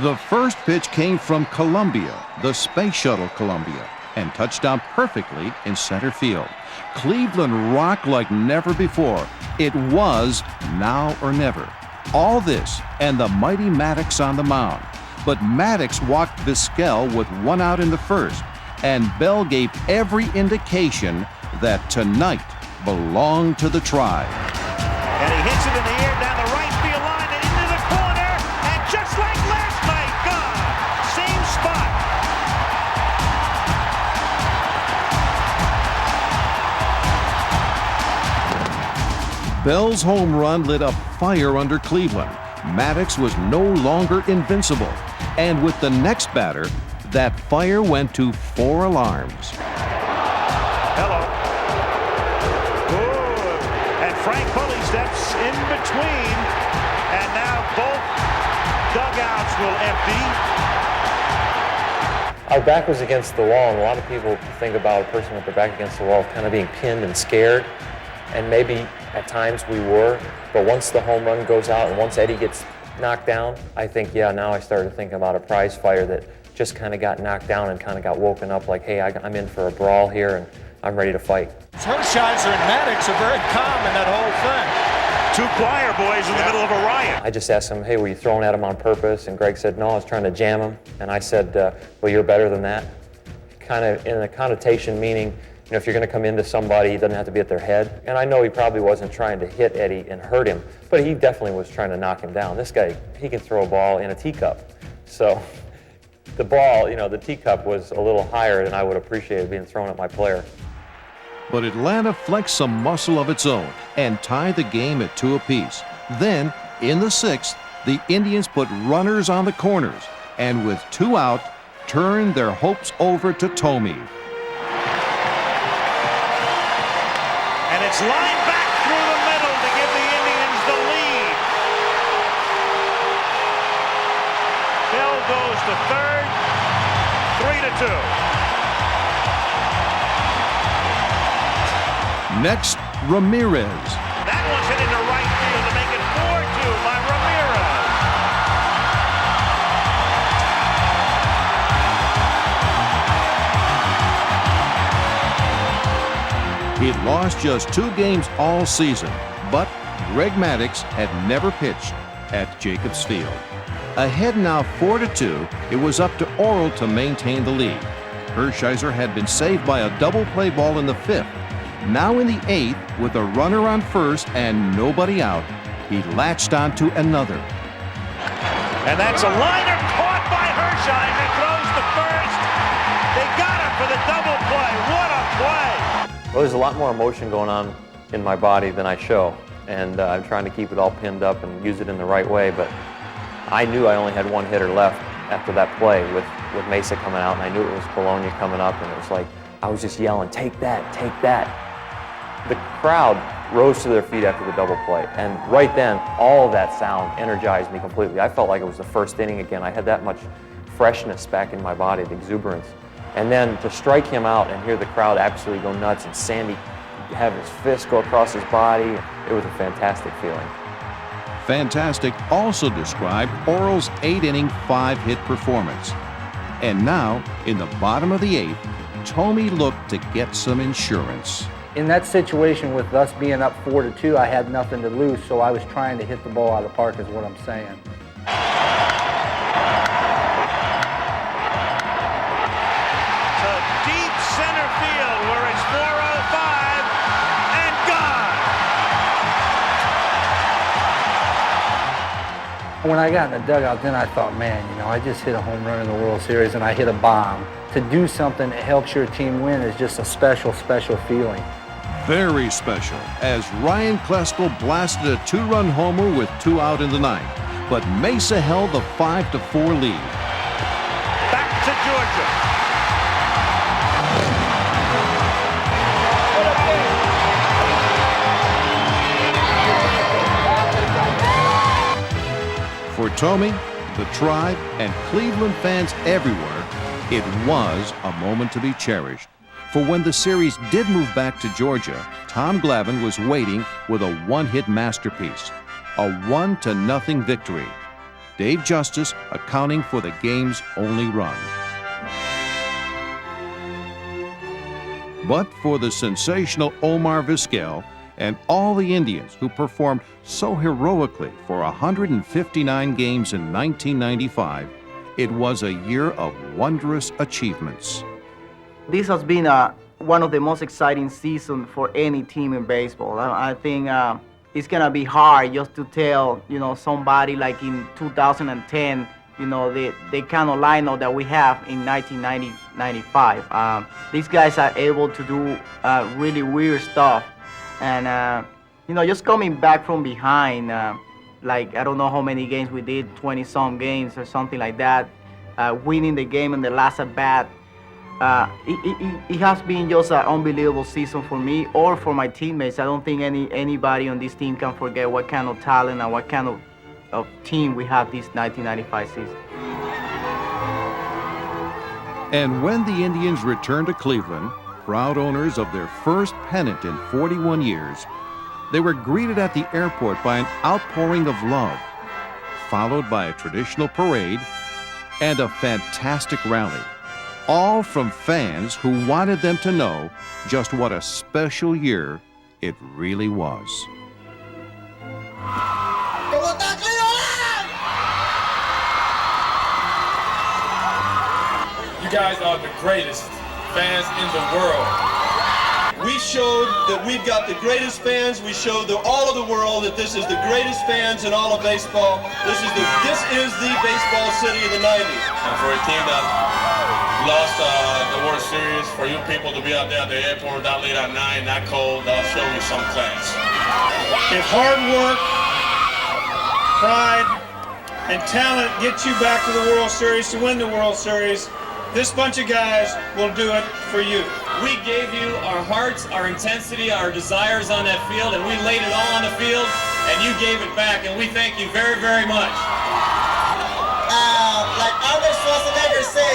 The first pitch came from Columbia, the Space Shuttle Columbia, and touched down perfectly in center field. Cleveland rocked like never before. It was now or never. All this and the mighty Maddux on the mound. But Maddux walked Vizquel with 1 out in the first, and Belle gave every indication that tonight belonged to the Tribe. And he hits it in the air down the right field line and into the corner, and just like last night, gone. Same spot. Belle's home run lit a fire under Cleveland. Maddox was no longer invincible. And with the next batter, that fire went to 4 alarms. Hello. Good. And Frank Pulley steps in between. And now both dugouts will empty. Our back was against the wall, and a lot of people think about a person with their back against the wall kind of being pinned and scared. And maybe at times we were, but once the home run goes out and once Eddie gets knocked down, I think, yeah, now I started thinking about a prize fighter that just kind of got knocked down and kind of got woken up like, hey, I'm in for a brawl here and I'm ready to fight. Hershiser and Maddox are very calm in that whole thing. 2 choir boys in the middle of a riot. I just asked him, hey, were you throwing at him on purpose? And Greg said, no, I was trying to jam him. And I said, well, you're better than that. Kind of in a connotation meaning, you know, if you're going to come into somebody, it doesn't have to be at their head. And I know he probably wasn't trying to hit Eddie and hurt him, but he definitely was trying to knock him down. This guy, he can throw a ball in a teacup. So the ball, you know, the teacup was a little higher than I would appreciate being thrown at my player. But Atlanta flexed some muscle of its own and tied the game at 2 apiece. Then, in the 6th, the Indians put runners on the corners and with 2 out, turned their hopes over to Thome. And it's lined back through the middle to give the Indians the lead. Belle goes to third, 3-2. Next, Ramirez. That one's hit into right field to make it 4-2 by Ramirez. He'd lost just 2 games all season, but Greg Maddox had never pitched at Jacobs Field. Ahead now 4-2, it was up to Orel to maintain the lead. Hershiser had been saved by a double play ball in the 5th. Now in the 8th, with a runner on first and nobody out, he latched onto another. And that's a liner caught by Hershiser, throws the first. They got him for the double play. What a play! Well, there's a lot more emotion going on in my body than I show, and I'm trying to keep it all pinned up and use it in the right way, but I knew I only had 1 hitter left after that play with Mesa coming out, and I knew it was Bologna coming up, and it was like, I was just yelling, take that, take that. The crowd rose to their feet after the double play, and right then, all of that sound energized me completely. I felt like it was the first inning again. I had that much freshness back in my body, the exuberance. And then to strike him out and hear the crowd absolutely go nuts and Sandy have his fist go across his body, it was a fantastic feeling. Fantastic also described Orel's 8-inning, 5-hit performance. And now, in the bottom of the 8th, Thome looked to get some insurance. In that situation with us being up 4-2, I had nothing to lose, so I was trying to hit the ball out of the park is what I'm saying. To deep center field where it's 405 and gone. When I got in the dugout, then I thought, man, you know, I just hit a home run in the World Series and I hit a bomb. To do something that helps your team win is just a special, special feeling. Very special, as Ryan Klesko blasted a 2-run homer with 2 out in the 9th. But Mesa held the 5-4 lead. Back to Georgia. For Thome, the Tribe, and Cleveland fans everywhere, it was a moment to be cherished. For when the series did move back to Georgia, Tom Glavine was waiting with a 1-hit masterpiece, a 1-0 victory. Dave Justice accounting for the game's only run. But for the sensational Omar Vizquel and all the Indians who performed so heroically for 159 games in 1995, it was a year of wondrous achievements. This has been one of the most exciting seasons for any team in baseball. I think it's gonna be hard just to tell, you know, somebody like in 2010, you know, the kind of lineup that we have in 1995. These guys are able to do really weird stuff, and You know, just coming back from behind, like I don't know how many games we did, 20-some games or something like that, winning the game in the last at-bat. It has been just an unbelievable season for me or for my teammates. I don't think anybody on this team can forget what kind of talent and what kind of team we have this 1995 season. And when the Indians returned to Cleveland, proud owners of their first pennant in 41 years, they were greeted at the airport by an outpouring of love, followed by a traditional parade and a fantastic rally, all from fans who wanted them to know just what a special year it really was. You guys are the greatest fans in the world. We showed that we've got the greatest fans. We showed all of the world that this is the greatest fans in all of baseball. This is the baseball city of the 90s. And for a team that lost the World Series, for you people to be out there at the airport that late at night, that cold, that'll show you some class. If hard work, pride, and talent get you back to the World Series, to win the World Series, this bunch of guys will do it for you. We gave you our hearts, our intensity, our desires on that field, and we laid it all on the field, and you gave it back, and we thank you very, very much. Like Arnold Schwarzenegger say,